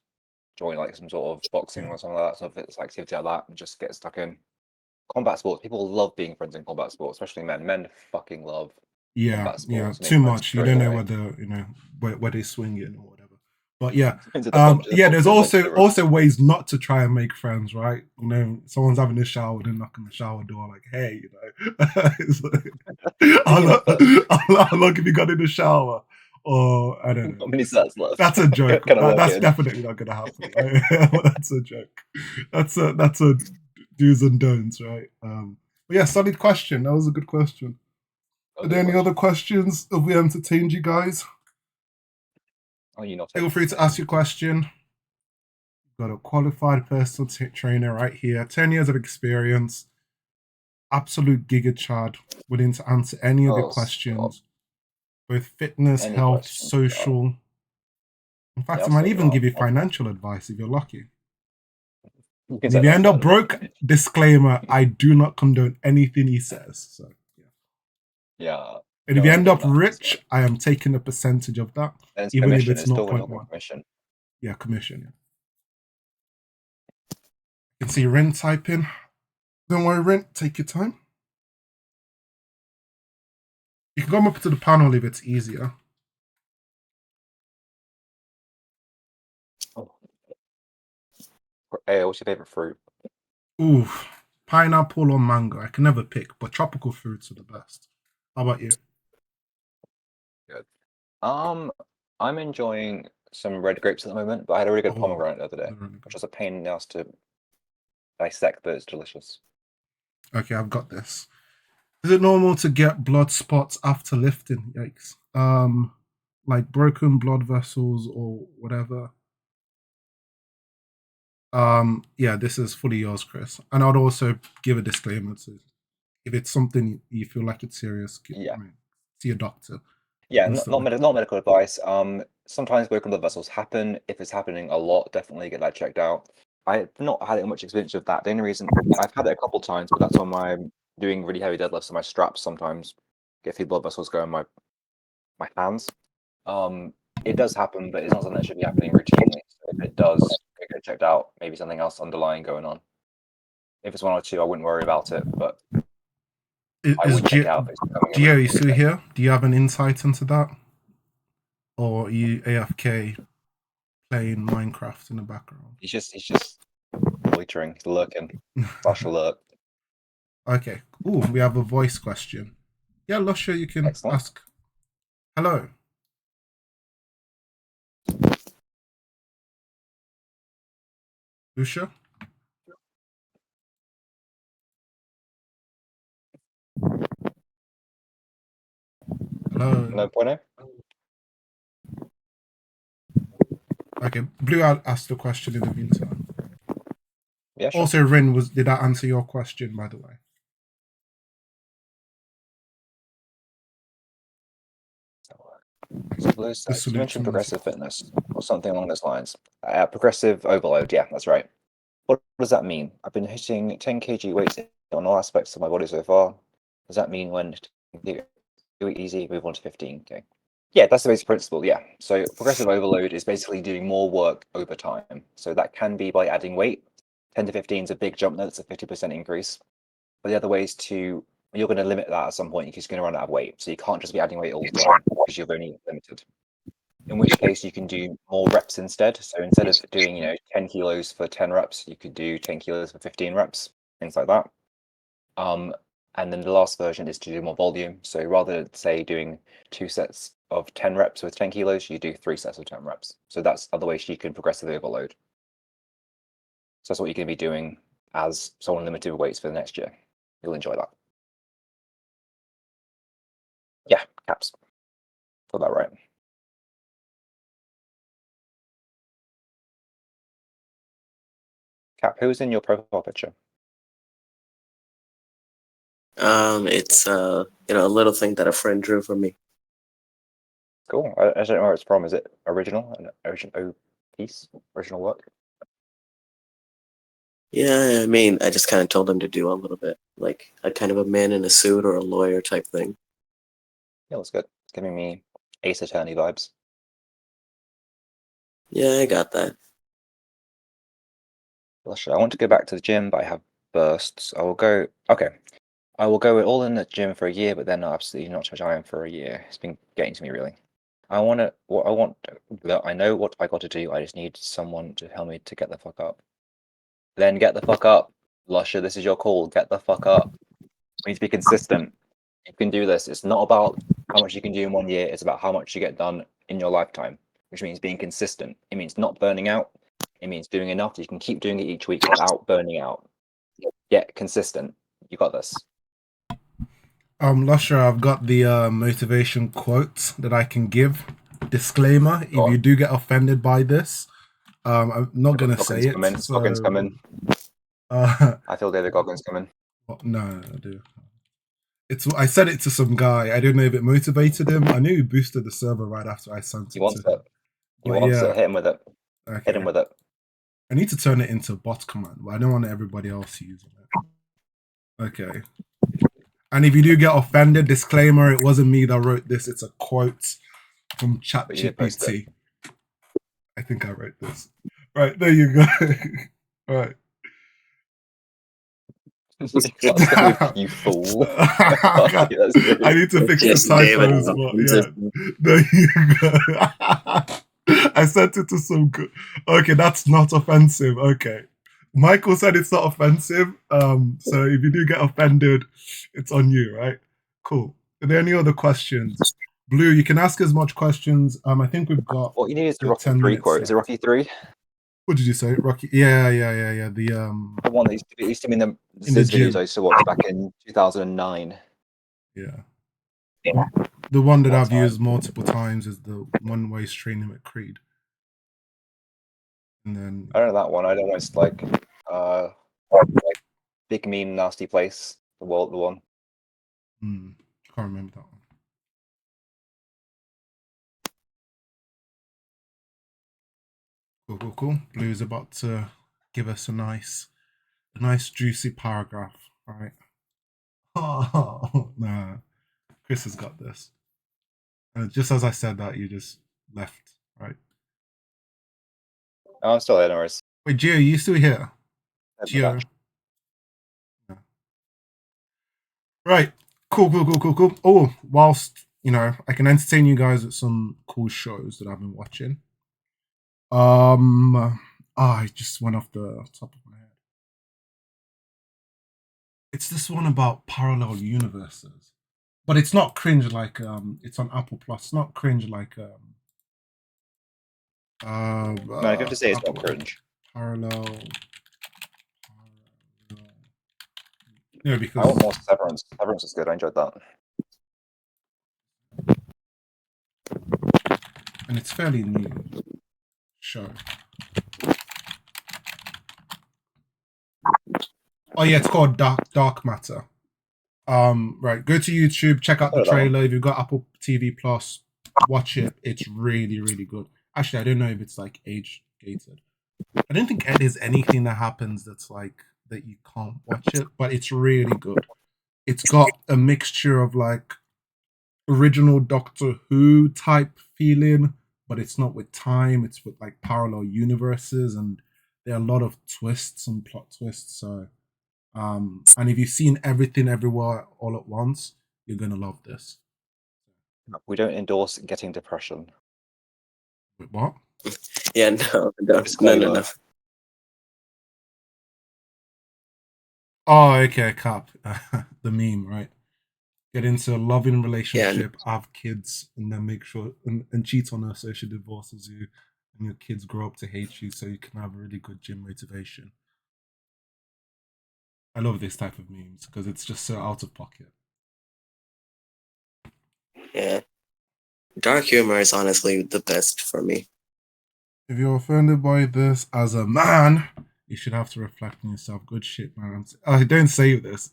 A: join like some sort of boxing or something like that. So if it's activity like that, and just get stuck in. Combat sports. People love being friends in combat sports, especially men. Men fucking love combat sports.
B: too
A: Make friends
B: much. You
A: straight
B: don't know
A: away.
B: whether where they swing it or whatever. But yeah,
A: Into the punch, the
B: there's
A: boxing,
B: also ways not to try and make friends, right? Someone's having a shower, then knock on the shower door, like, hey, it's like, how long have you got in the shower? Or I don't know.
A: How many sets left?
B: That's a joke.
A: Can I walk
B: That's
A: in?
B: definitely not going to happen. Right? That's a joke. That's a do's and don'ts, right? But yeah, solid question. That was a good question. Are there any other questions? Have we entertained you guys?
A: Oh, you not
B: Feel free to ask your question. Got a qualified personal trainer right here, 10 years of experience, absolute giga chad, willing to answer any of your questions, both fitness,
A: Any
B: health,
A: questions,
B: social. In fact,
A: Yeah,
B: I might
A: so,
B: even give you financial advice if you're lucky.
A: You can
B: And
A: say
B: if you
A: that
B: end up
A: then.
B: broke, disclaimer, I do not condone anything he says. So
A: Yeah.
B: and if you end up rich, I am taking a percentage of that,
A: And it's
B: even if
A: commission.
B: it's
A: It's still not
B: 0.1.
A: commission.
B: Yeah, commission. Yeah. You can see Rin typing. Don't worry, Rin, take your time. You can come up to the panel if it's easier.
A: Oh. Hey, what's your favorite fruit?
B: Ooh, pineapple or mango. I can never pick, but tropical fruits are the best. How about you?
A: Good. I'm enjoying some red grapes at the moment, but I had a really good
B: Oh,
A: pomegranate the other day,
B: they're really
A: which
B: good.
A: was a pain in the ass to dissect, but it's delicious.
B: Okay, I've got this. Is it normal to get blood spots after lifting? Yikes. Like broken blood vessels or whatever. Yeah, this is fully yours, Chris. And I'd also give a disclaimer to if it's something you feel like it's serious,
A: Yeah.
B: see a doctor.
A: Yeah,
B: Instantly.
A: not medical advice. Sometimes broken blood vessels happen. If it's happening a lot, definitely get that checked out. I've not had much experience with that. The only reason I've had it a couple times, but that's when I'm doing really heavy deadlifts, so my straps sometimes get a few blood vessels going in my hands. It does happen, but it's not something that should be happening routinely. So if it does, get it checked out. Maybe something else underlying going on. If it's one or two, I wouldn't worry about it, but I would check it out if it's becoming a
B: Gio,
A: really
B: you still here? Do you have an insight into that? Or are you AFK playing Minecraft in the background?
A: He's just loitering, he's lurking. / lurk.
B: Okay. Ooh, we have a voice question. Yeah, Lusha, you can
A: Excellent.
B: ask. Hello. Lucia? Hello.
A: No bueno?
B: Okay, Blue asked the question in the meantime.
A: Yeah, sure.
B: Also, Rin, did that answer your question, by the way?
A: So Blue says, you
B: salute
A: mentioned
B: someone
A: progressive fitness or something along those lines. Progressive overload, yeah, that's right. What does that mean? I've been hitting 10 kg weights on all aspects of my body so far. Does that mean when do it easy, move on to 15k? Yeah, that's the basic principle, yeah. So progressive overload is basically doing more work over time. So that can be by adding weight. 10 to 15 is a big jump, that's a 50% increase. But the other way is you're going to limit that at some point because you're going to run out of weight. So you can't just be adding weight all the time because you're only limited. In which case you can do more reps instead. So instead of doing 10 kilos for 10 reps, you could do 10 kilos for 15 reps, things like that. And then the last version is to do more volume. So rather than say doing 2 sets of 10 reps with 10 kilos, you do 3 sets of 10 reps. So that's other ways you can progressively overload. So that's what you're going to be doing as someone limited with weights for the next year. You'll enjoy that. Yeah, caps. Got that right. Cap, who's in your profile picture?
D: It's a little thing that a friend drew for me.
A: Cool. I don't know where it's from. Is it original? An original piece? Original work?
D: Yeah, I mean, I just kind of told him to do a little bit, like a kind of a man in a suit or a lawyer type thing.
A: Yeah, looks good. It's giving me Ace Attorney vibes.
D: Yeah, I got that.
A: I want to go back to the gym, but I have bursts. I will go. Okay. I will go all in the gym for a year, but then absolutely not touch iron for a year. It's been getting to me really. I know what I got to do. I just need someone to tell me to get the fuck up. Then get the fuck up. Lusha, this is your call. Get the fuck up. We need to be consistent. You can do this. It's not about how much you can do in 1 year. It's about how much you get done in your lifetime, which means being consistent. It means not burning out. It means doing enough that you can keep doing it each week without burning out. Get consistent. You got this.
B: Lusher, I've got the motivation quote that I can give. Disclaimer: if you do get offended by this, I'm not gonna say it.
A: Goggins coming. I feel David Goggins coming.
B: No, dude. I said it to some guy. I don't know if it motivated him. I knew he boosted the server right after I sent it.
A: He wants
B: to
A: it.
B: him.
A: He wants it. Hit him with it.
B: Okay.
A: Hit him with it.
B: I need to turn it into bot command, but I don't want everybody else using it. Okay. And if you do get offended, disclaimer: it wasn't me that wrote this. It's a quote from ChatGPT. I think I wrote this. Right, there you go. Right.
A: You fool.
B: I need to fix the typos, but yeah. There you go. I sent it to some good. Okay, that's not offensive. Okay. Michael said it's not offensive. So if you do get offended, it's on you, right? Cool. Are there any other questions? Blue, you can ask as much questions. I think we've got
A: What you need is the
B: your
A: Rocky
B: 10
A: 3
B: minutes
A: quote. Is it
B: left.
A: Rocky 3?
B: What did you say, Rocky? Yeah. The
A: The one that used to be in the
B: In the
A: those videos
B: gym.
A: I used to watch back in 2009.
B: Yeah. The one that
A: What
B: I've
A: time?
B: used multiple times is the one where he's training with Creed. And then
A: I don't know that one. I don't know. It's like big mean nasty place. The one.
B: can't remember that one. Cool. Blue's about to give us a nice juicy paragraph. All right. Oh, nah. Chris has got this. And just as I said that, you just left, right?
A: Oh, I'm still there, no worries.
B: Wait, Gio, you still here?
A: Never
B: Gio.
A: match.
B: No. Right. Cool. Oh, whilst, I can entertain you guys with some cool shows that I've been watching. I just went off the top of my head. It's this one about parallel universes, but it's not cringe like it's on Apple Plus. It's not cringe like
A: No, I have to say it's not
B: Apple
A: cringe.
B: parallel. No,
A: I
B: because
A: want more Severance. Severance is good. I enjoyed that.
B: and it's fairly new show. Oh yeah, it's called Dark Matter. Right, go to YouTube, check out the
A: Heard of that one.
B: trailer. If you've got Apple TV Plus, watch it. It's really good. Actually, I don't know if it's like age gated. I don't think there's anything that happens that's like that you can't watch it, but it's really good. It's got a mixture of like original Doctor Who type feeling, but it's not with time. It's with like parallel universes, and there are a lot of twists and plot twists. So, and if you've seen Everything Everywhere All at Once, you're gonna love this.
A: We don't endorse getting depression.
B: Wait, what?
D: Yeah, no.
A: Disclaimer.
B: Oh, okay, Cap. The meme, right? Get into a loving relationship, have kids, and then make sure and cheat on her so she divorces you, and your kids grow up to hate you so you can have a really good gym motivation. I love this type of memes because it's just so out of pocket.
D: Yeah. Dark humor is honestly the best for me.
B: If you're offended by this as a man, you should have to reflect on yourself. Good shit, man. I don't say this.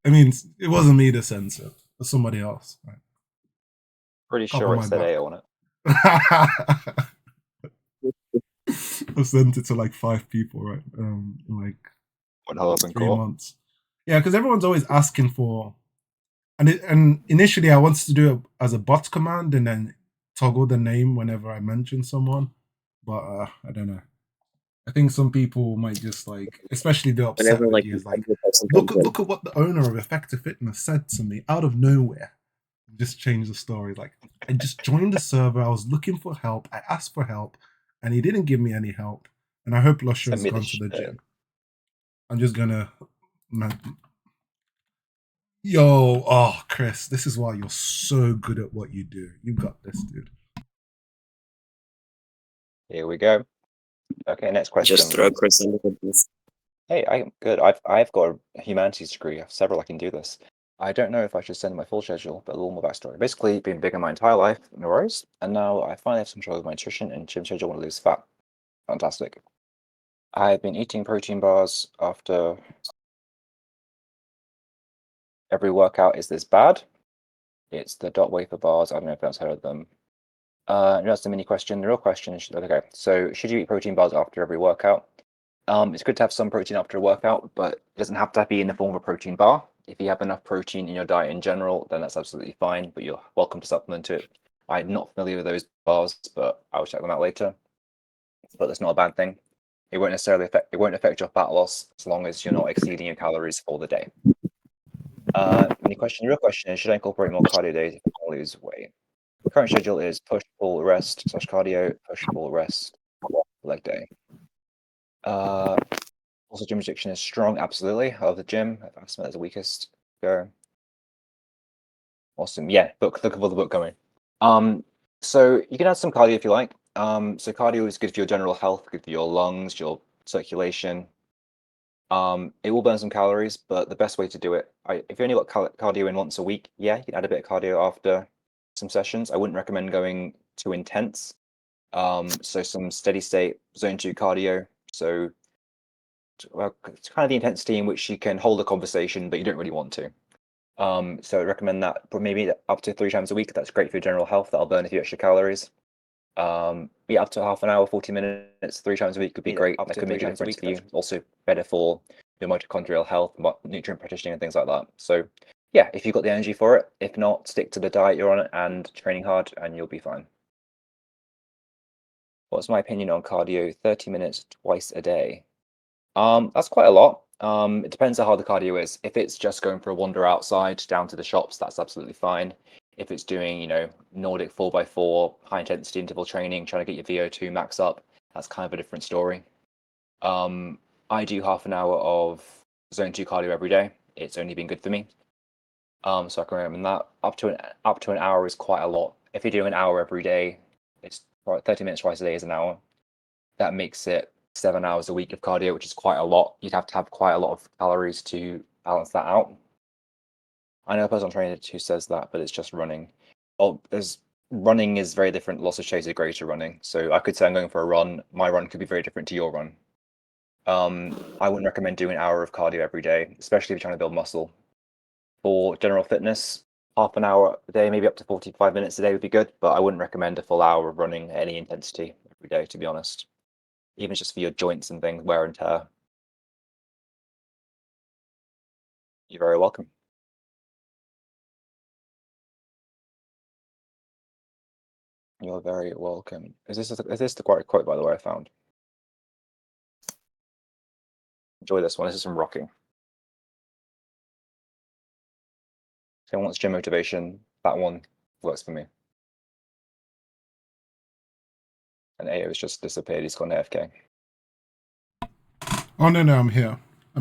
B: I mean, it wasn't me to censor, but somebody else. Right?
A: Pretty
B: Top
A: sure
B: of
A: it
B: my
A: said
B: back.
A: A on it.
B: I sent it to like 5 people, right? In like
A: What hell up in
B: 3
A: court?
B: months. Yeah, because everyone's always asking for, and initially I wanted to do it as a bot command and then toggle the name whenever I mention someone, but I don't know. I think some people might just like, especially the upset
D: Whenever
B: with
D: like
B: you, is
D: a
B: like,
D: new person
B: look
D: comes in.
B: at what the owner of Effective Fitness said to me out of nowhere. Just change the story. Like, I just joined the server. I was looking for help. I asked for help, and he didn't give me any help. And I hope Lusher
A: Send
B: has
A: me the
B: gone to the
A: shit.
B: gym. I'm just gonna. Yo, oh, Chris, this is why you're so good at what you do. You got this, dude.
A: Here we go. Okay, next question.
D: Just throw Chris under the bus.
A: Hey, I'm good. I've got a humanities degree. I have several. I can do this. I don't know if I should send my full schedule, but a little more backstory. Basically, been big in my entire life, no worries. And now I finally have some control of my nutrition and gym schedule. Want to lose fat. Fantastic. I've been eating protein bars after every workout. Is this bad? It's the dot wafer bars. I don't know if anyone's heard of them. That's the mini question. The real question is, okay, so should you eat protein bars after every workout? It's good to have some protein after a workout, but it doesn't have to be in the form of a protein bar. If you have enough protein in your diet in general, then that's absolutely fine, but you're welcome to supplement it. I'm not familiar with those bars, but I'll check them out later. But that's not a bad thing. It won't necessarily affect your fat loss as long as you're not exceeding your calories for the day. The real question is, should I incorporate more cardio days if I want to lose weight? Current schedule is push, pull, rest / cardio, push, pull, rest, leg day. Also, gym addiction is strong, absolutely. I love the gym. I've spent as the weakest. Go. Awesome. Yeah, book. Look for the book coming. So you can add some cardio if you like. So cardio is good for your general health, good for your lungs, your circulation. It will burn some calories, but the best way to do it, if you only got cardio in once a week, yeah, you can add a bit of cardio after some sessions. I wouldn't recommend going too intense. So some steady state zone 2 cardio. So well, it's kind of the intensity in which you can hold a conversation, but you don't really want to. So I recommend that, but maybe up to 3 times a week. That's great for your general health. That'll burn a few extra calories. Yeah, up to half an hour, 40 minutes, 3 times a week could be great. That could make a difference for you. Also better for your mitochondrial health, nutrient partitioning, and things like that. So yeah, if you've got the energy for it. If not, stick to the diet you're on and training hard, and you'll be fine. What's my opinion on cardio? 30 minutes twice a day. That's quite a lot. It depends on how the cardio is. If it's just going for a wander outside down to the shops, that's absolutely fine. If it's doing, Nordic 4x4, high intensity interval training, trying to get your VO2 max up, that's kind of a different story. I do half an hour of zone 2 cardio every day. It's only been good for me. So I can recommend that. Up to an hour is quite a lot. If you do an hour every day, it's 30 minutes twice a day is an hour. That makes it 7 hours a week of cardio, which is quite a lot. You'd have to have quite a lot of calories to balance that out. I know a personal trainer who says that, but it's just running. Running is very different. Lots of shades of grey to running. So I could say I'm going for a run. My run could be very different to your run. I wouldn't recommend doing an hour of cardio every day, especially if you're trying to build muscle. For general fitness, half an hour a day, maybe up to 45 minutes a day would be good, but I wouldn't recommend a full hour of running at any intensity every day, to be honest. Even just for your joints and things, wear and tear. You're very welcome. You're very welcome. Is this the quote, by the way, I found? Enjoy this one. This is from Rocking. If anyone wants gym motivation, that one works for me. And AO has just disappeared. He's gone AFK.
B: Oh no, I'm here. I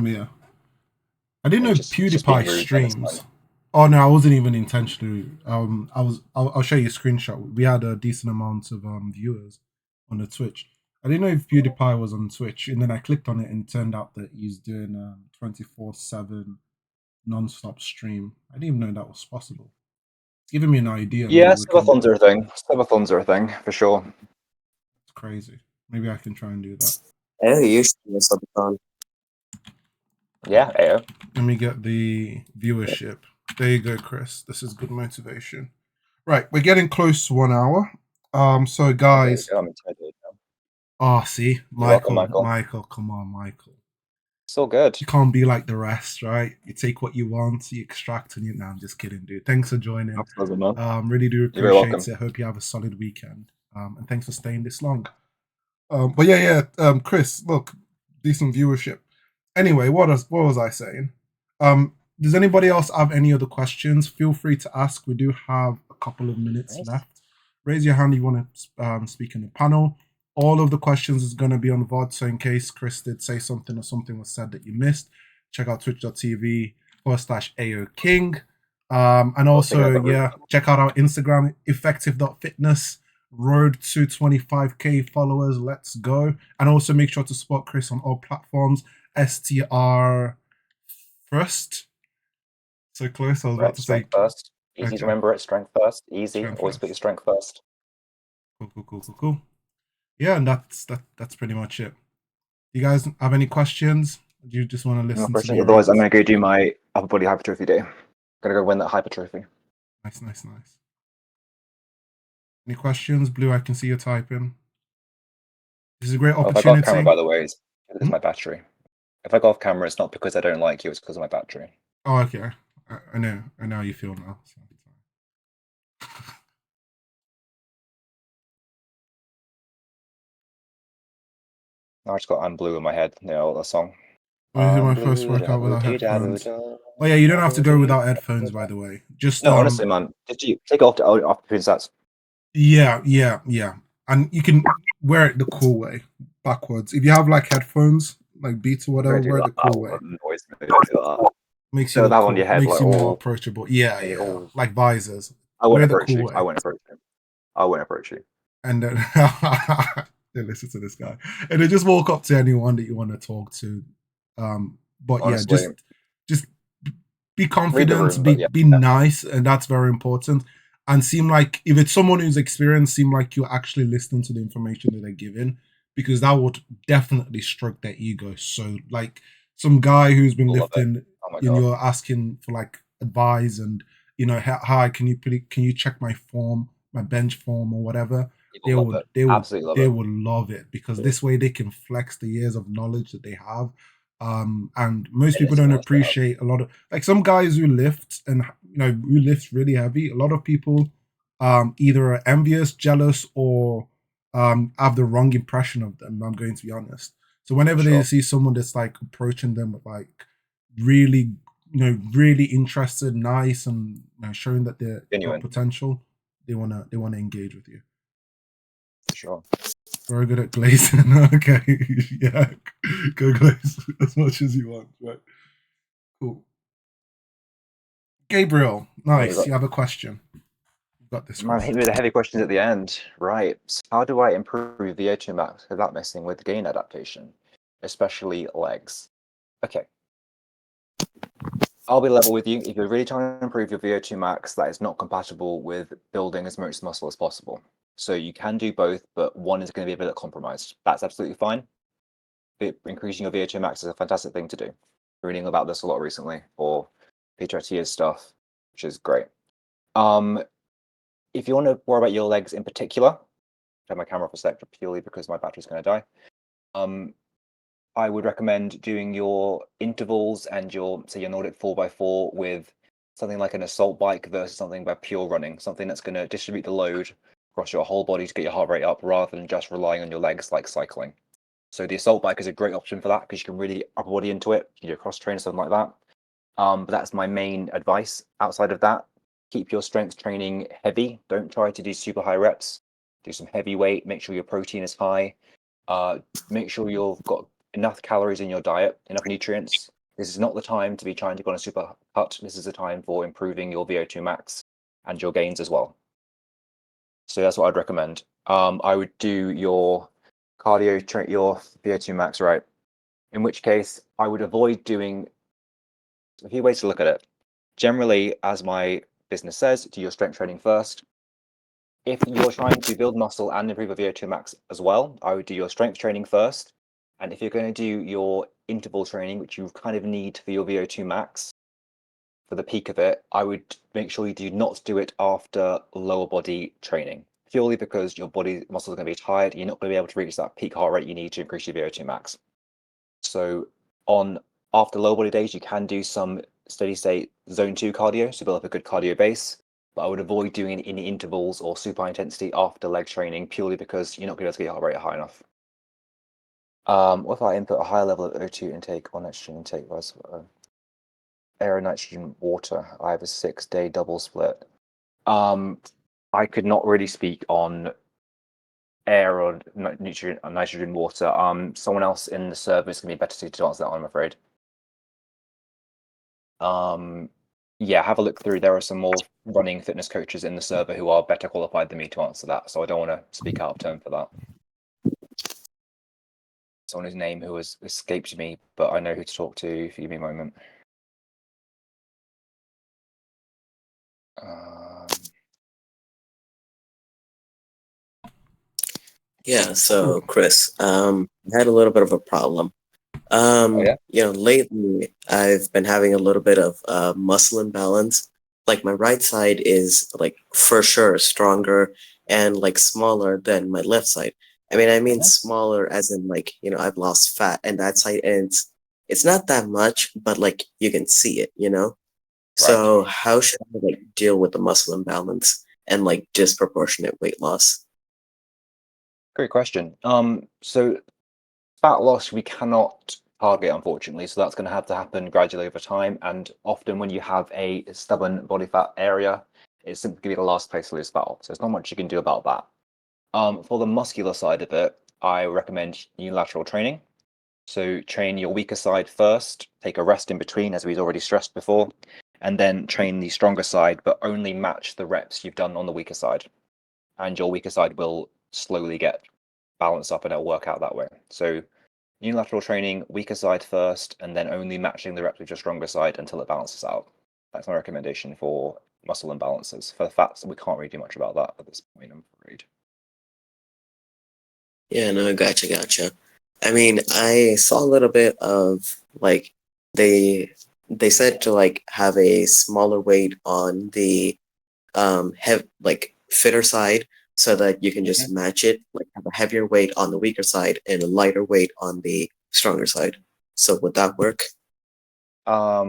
B: didn't know
A: Just being
B: PewDiePie
A: rude, that's
B: streams.
A: fine.
B: Oh no, I wasn't even intentionally. I'll show you a screenshot. We had a decent amount of viewers on the Twitch. I didn't know if PewDiePie was on Twitch, and then I clicked on it, and it turned out that he's doing 24/7 non-stop stream. I didn't even know that was possible. It's giving me an idea.
A: Yeah,
B: Maybe we can-
A: subathons are a thing. Subathons are a thing, for sure.
B: It's crazy. Maybe I can try and do that.
D: Oh, you should do a subathon.
A: Yeah, AO.
B: Let me get the viewership. There you go, Chris. This is good motivation. Right, we're getting close to 1 hour. So guys,
A: I'm intimidated now.
B: oh, see,
A: welcome,
B: Michael, come on, Michael.
A: It's all good.
B: You can't be like the rest, right? You take what you want, you extract, and you. No, I'm just kidding, dude. Thanks for joining.
A: Absolutely, man.
B: Really do
A: You're very
B: appreciate it. Hope you have a solid weekend. And thanks for staying this long. But yeah. Chris, look, decent viewership. Anyway, what was I saying? Does anybody else have any other questions? Feel free to ask. We do have a couple of minutes left. Raise your hand if you want to speak in the panel. All of the questions is going to be on VOD, so in case Chris did say something or something was said that you missed, check out twitch.tv/AOKing. And also, check out our Instagram, effective.fitness. Road to 25k followers. Let's go. And also make sure to support Chris on all platforms. STR first. So close. I was about to say
A: strength first. Easy to remember it. Strength first. Easy.
B: Strength
A: Always
B: first.
A: put your strength first.
B: Cool. Yeah, and that's pretty much it. You guys have any questions? Do you just want to listen to me?
A: Otherwise, I'm going to go do my upper body hypertrophy day. Gonna go win that hypertrophy.
B: Nice. Any questions? Blue, I can see you typing. This is a great opportunity.
A: If I go off camera, by the way, it's my battery. If I go off camera, it's not because I don't like you, it's because of my battery.
B: Oh, okay. I know how you feel now. So.
A: I just got I'm Blue in my head, that song.
B: This is my first workout without headphones. Oh yeah, you don't have to go without headphones, by the way. Just
A: honestly, man, did you take it off between sets?
B: Yeah, and you can wear it the cool way, backwards. If you have like headphones, like Beats or whatever, wear it the cool way. Makes you look
A: that
B: cool.
A: on your head,
B: Makes
A: like,
B: you more approachable. Yeah, like visors.
A: I wouldn't
B: Wear the
A: approach
B: cool
A: you.
B: way.
A: I wouldn't approach you. I won't approach you.
B: And then they listen to this guy, and they just walk up to anyone that you want to talk to. But
A: Honestly,
B: yeah, just be
A: read the
B: confident,
A: room, but yeah.
B: be nice, and that's very important. And seem like if it's someone who's experienced, seem like you're actually listening to the information that they're giving, because that would definitely stroke their ego. So like some guy who's been
A: Love it.
B: lifting,
A: Oh my
B: and
A: god.
B: you're asking for like advice, and hi, can you check my form, my bench form or whatever?
A: People love it. Absolutely love
B: They
A: it.
B: would love it, because
A: Yeah.
B: this way they can flex the years of knowledge that they have. And most
A: It
B: people
A: is
B: don't
A: awesome.
B: appreciate a lot of, like, some guys who lift, and who lift really heavy. A lot of people either are envious, jealous, or have the wrong impression of them. I'm going to be honest. So whenever they
A: Sure.
B: see someone that's like approaching them with like really, really interested, nice, and showing that they're got
A: Genuine.
B: potential, they wanna engage with you.
A: Sure.
B: Very good at glazing. Okay, yeah, go glaze as much as you want. Right, cool. Gabriel, nice.
A: got-
B: You have a question. You've got this.
A: Man,
B: One.
A: hit me with the heavy questions at the end. Right. So how do I improve VO2 max without messing with gain adaptation, especially legs? Okay. I'll be level with you. If you're really trying to improve your VO2 max, that is not compatible with building as much muscle as possible. So you can do both, but one is going to be a bit compromised. That's absolutely fine. Increasing your VO2 max is a fantastic thing to do. Reading about this a lot recently for PTRT stuff, which is great. If you want to worry about your legs in particular, I have my camera off a sec purely because my battery's going to die. I would recommend doing your intervals and your Nordic 4x4 with something like an assault bike versus something by pure running, something that's going to distribute the load across your whole body to get your heart rate up rather than just relying on your legs like cycling. So the assault bike is a great option for that because you can really upper body into it. You can do a cross train or something like that. But that's my main advice. Outside of that, keep your strength training heavy. Don't try to do super high reps. Do some heavy weight. Make sure your protein is high. Make sure you've got enough calories in your diet, enough nutrients. This is not the time to be trying to go on a super cut. This is the time for improving your VO2 max and your gains as well. So that's what I'd recommend. I would do your cardio, your VO2 max, right? In which case, I would avoid doing a few ways to look at it. Generally, as my business says, do your strength training first. If you're trying to build muscle and improve your VO2 max as well, I would do your strength training first. And if you're going to do your interval training, which you kind of need for your VO2 max, for the peak of it, I would make sure you do not do it after lower body training, purely because your body muscles are going to be tired. You're not going to be able to reach that peak heart rate you need to increase your VO2 max. So after lower body days, you can do some steady state zone 2 cardio, so build up a good cardio base. But I would avoid doing it in intervals or super high intensity after leg training, purely because you're not going to be able to get your heart rate high enough. What if I input a higher level of O2 intake or nitrogen intake versus air, nitrogen, water? I have a 6-day double split. I could not really speak on air or nitrogen, water. Someone else in the server is going to be better suited to answer that one, I'm afraid. Yeah, have a look through. There are some more running fitness coaches in the server who are better qualified than me to answer that, so I don't want to speak out of turn for that. Someone whose name who has escaped me, but I know who to talk to if you give me a moment.
D: Yeah, so Chris, I had a little bit of a problem.
A: Yeah?
D: Lately I've been having a little bit of muscle imbalance. Like my right side is like for sure stronger and like smaller than my left side. I mean smaller as in like, I've lost fat and that side, and it's not that much, but like you can see it, So how should I like deal with the muscle imbalance and like disproportionate weight loss?
A: Great question. So fat loss we cannot target, unfortunately, so that's going to have to happen gradually over time, and often when you have a stubborn body fat area, it's simply going to be the last place to lose fat off, so there's not much you can do about that. For the muscular side of it, I recommend unilateral training. So train your weaker side first, take a rest in between, as we've already stressed before, and then train the stronger side, but only match the reps you've done on the weaker side. and your weaker side will slowly get balanced up and it'll work out that way. So unilateral training, weaker side first, and then only matching the reps with your stronger side until it balances out. That's my recommendation for muscle imbalances. For the fats, we can't really do much about that at this point, I'm afraid.
D: Yeah, no, gotcha. I mean, I saw a little bit of like they said to like have a smaller weight on the fitter side so that you can just match it, like have a heavier weight on the weaker side and a lighter weight on the stronger side. So would that work?
A: I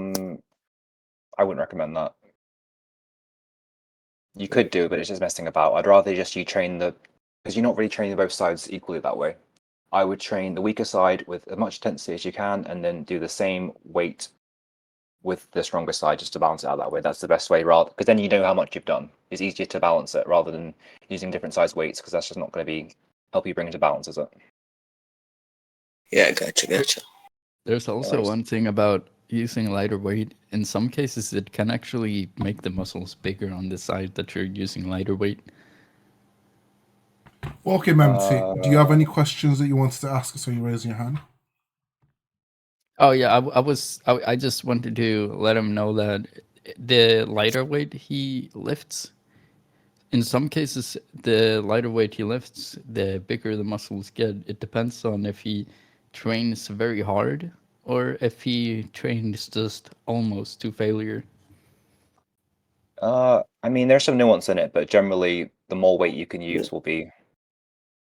A: wouldn't recommend that. You could do, but it's just messing about. I'd rather just you train because you're not really training both sides equally that way. I would train the weaker side with as much intensity as you can, and then do the same weight with the stronger side just to balance it out that way. That's the best way, rather because then you know how much you've done. It's easier to balance it rather than using different size weights because that's just not going to help you bring it to balance, is it?
D: Yeah, gotcha.
E: There's also
A: worries.
E: one thing about using lighter weight. In some cases, it can actually make the muscles bigger on the side that you're using lighter weight.
B: Well, okay, Memty, do you have any questions that you wanted to ask us, or you raising your hand?
E: Oh yeah, I just wanted to let him know that the lighter weight he lifts, in some cases, the lighter weight he lifts, the bigger the muscles get. It depends on if he trains very hard or if he trains just almost to failure.
A: I mean, there's some nuance in it, but generally, the more weight you can use will be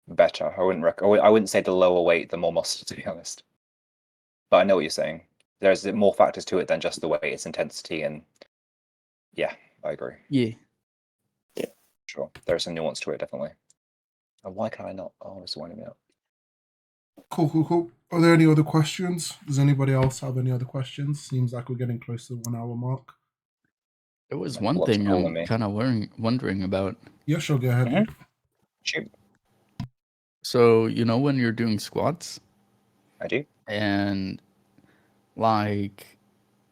A: better. I wouldn't say the lower weight, the more muscle, to be honest. But I know what you're saying. There's more factors to it than just the weight, its intensity, and yeah, I agree.
E: Yeah.
A: Sure, there's some nuance to it, definitely. And why can I not? Oh, it's winding me up.
B: Cool. Are there any other questions? Does anybody else have any other questions? Seems like we're getting close to the 1 hour mark.
E: There was
A: Like,
E: one
A: lots
E: thing
A: cooler
E: I'm
A: than me.
E: kind of wondering about.
B: Yeah, sure, go ahead.
A: Mhm. Shoot,
E: So, you know, when you're doing squats
A: I do.
E: and like,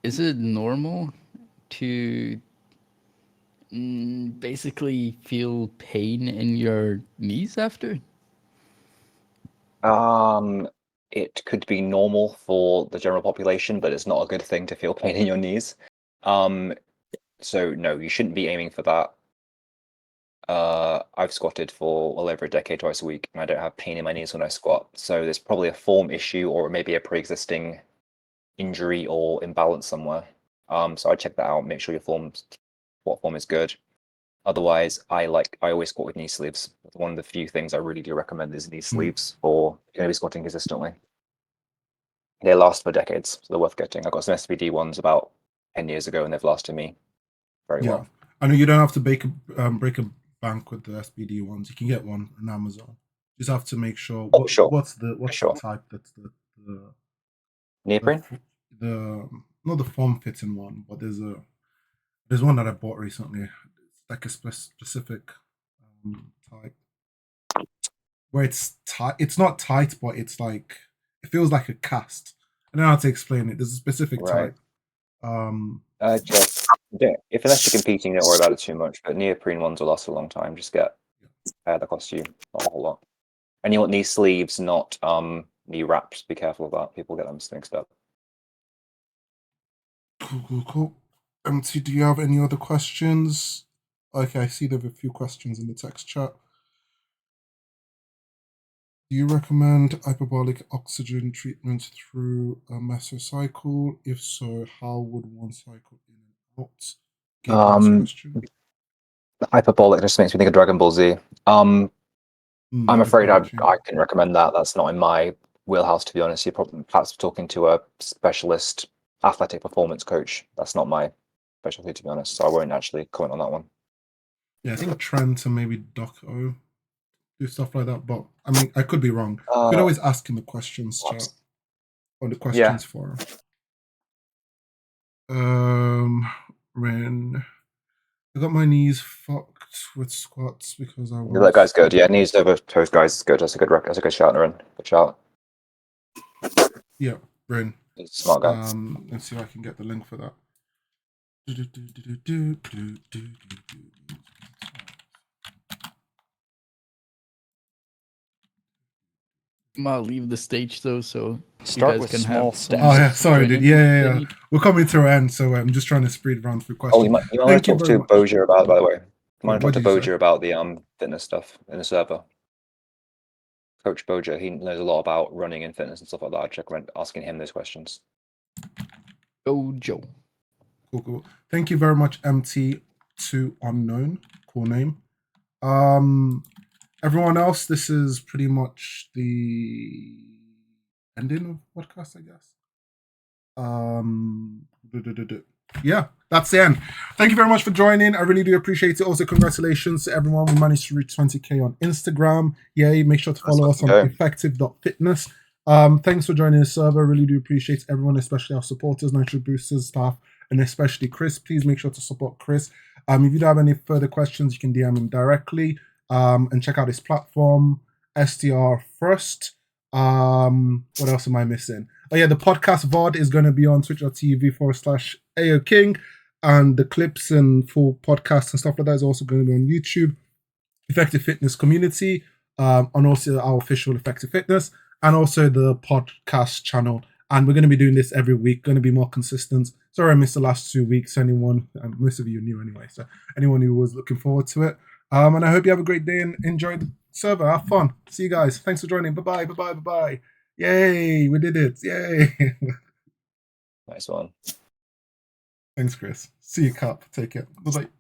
E: is it normal to basically feel pain in your knees after?
A: It could be normal for the general population, but it's not a good thing to feel pain in your knees. So no, you shouldn't be aiming for that. I've squatted for well over a decade, twice a week, and I don't have pain in my knees when I squat. So there's probably a form issue or maybe a pre-existing injury or imbalance somewhere. So I check that out, make sure your squat form is good. Otherwise, I always squat with knee sleeves. One of the few things I really do recommend is knee sleeves for going to be squatting consistently. They last for decades, so they're worth getting. I got some SBD ones about 10 years ago, and they've lasted me very
B: Yeah,
A: well.
B: I know you don't have to break a bank with the SBD ones. You can get one on Amazon. Just have to make sure.
A: Sure.
B: What's the
A: Sure.
B: type that's the
A: Neoprene?
B: not the form fitting one, but there's one that I bought recently. It's like a specific type where it's tight. It's not tight, but it's like it feels like a cast. I don't know how to explain it. There's a specific
A: Right.
B: type.
A: Just if unless you're competing, don't worry about it too much. But neoprene ones will last a long time. Just get that costs you not a whole lot. And you want knee sleeves, not knee wraps. Be careful of that. People get them mixed up.
B: Cool. MT, do you have any other questions? Okay, I see there are a few questions in the text chat. Do you recommend hyperbolic oxygen treatment through a mesocycle? If so, how would one cycle in and out? Question.
A: Hyperbolic just makes me think of Dragon Ball Z. I'm afraid I
B: hypercoaching.
A: can recommend that. That's not in my wheelhouse, to be honest. You're probably perhaps talking to a specialist athletic performance coach. That's not my specialty, to be honest. So I won't actually comment on that one.
B: Yeah, I think Trent and maybe Doc O do stuff like that, but I mean, I could be wrong. You could always ask in the questions chat on the questions forum. Ren, I got my knees fucked with squats because I was.
A: That guy's good. Yeah, knees over toes, guys, is good. That's a good shout, Ren. Good shout.
B: Yeah, Ren.
A: Smart guy.
B: Let's see if I can get the link for that.
E: I'm gonna leave the stage though, so
A: Start
E: you guys
A: with
E: can
A: small
E: have
A: steps.
B: Oh yeah, sorry, dude.
E: training
B: Yeah.
E: they need.
B: We're coming to an end, so I'm just trying to speed round through questions.
A: Oh, you might want
B: Thank
A: to
B: you
A: talk
B: very
A: to
B: much.
A: Bozier about, by the way. You
B: What
A: might talk to
B: did you say?
A: Bozier about the fitness stuff in the server. Coach Bozier, he knows a lot about running and fitness and stuff like that. I'd recommend asking him those questions.
E: Go Joe.
B: Cool. Thank you very much, MT2 Unknown. Cool name. Everyone else, this is pretty much the ending of the podcast, I guess. Yeah, that's the end. Thank you very much for joining. I really do appreciate it. Also, congratulations to everyone. We managed to reach 20k on Instagram. Yay, make sure to follow us on effective.fitness. Thanks for joining the server. Really do appreciate everyone, especially our supporters, Nitro Boosters, staff, and especially Chris. Please make sure to support Chris. If you do have any further questions, you can DM him directly. And check out his platform, STR First. What else am I missing? Oh yeah, the podcast VOD is going to be on twitch.tv/AO King, and the clips and full podcasts and stuff like that is also going to be on YouTube. Effective Fitness Community, and also our official Effective Fitness, and also the podcast channel. And we're going to be doing this every week, going to be more consistent. Sorry I missed the last 2 weeks. Most of you are new anyway, so anyone who was looking forward to it. And I hope you have a great day and enjoy the server. Have fun. See you guys. Thanks for joining. Bye-bye. Yay, we did it. Yay.
A: Nice one.
B: Thanks, Chris. See you, Cap. Take care. Bye-bye.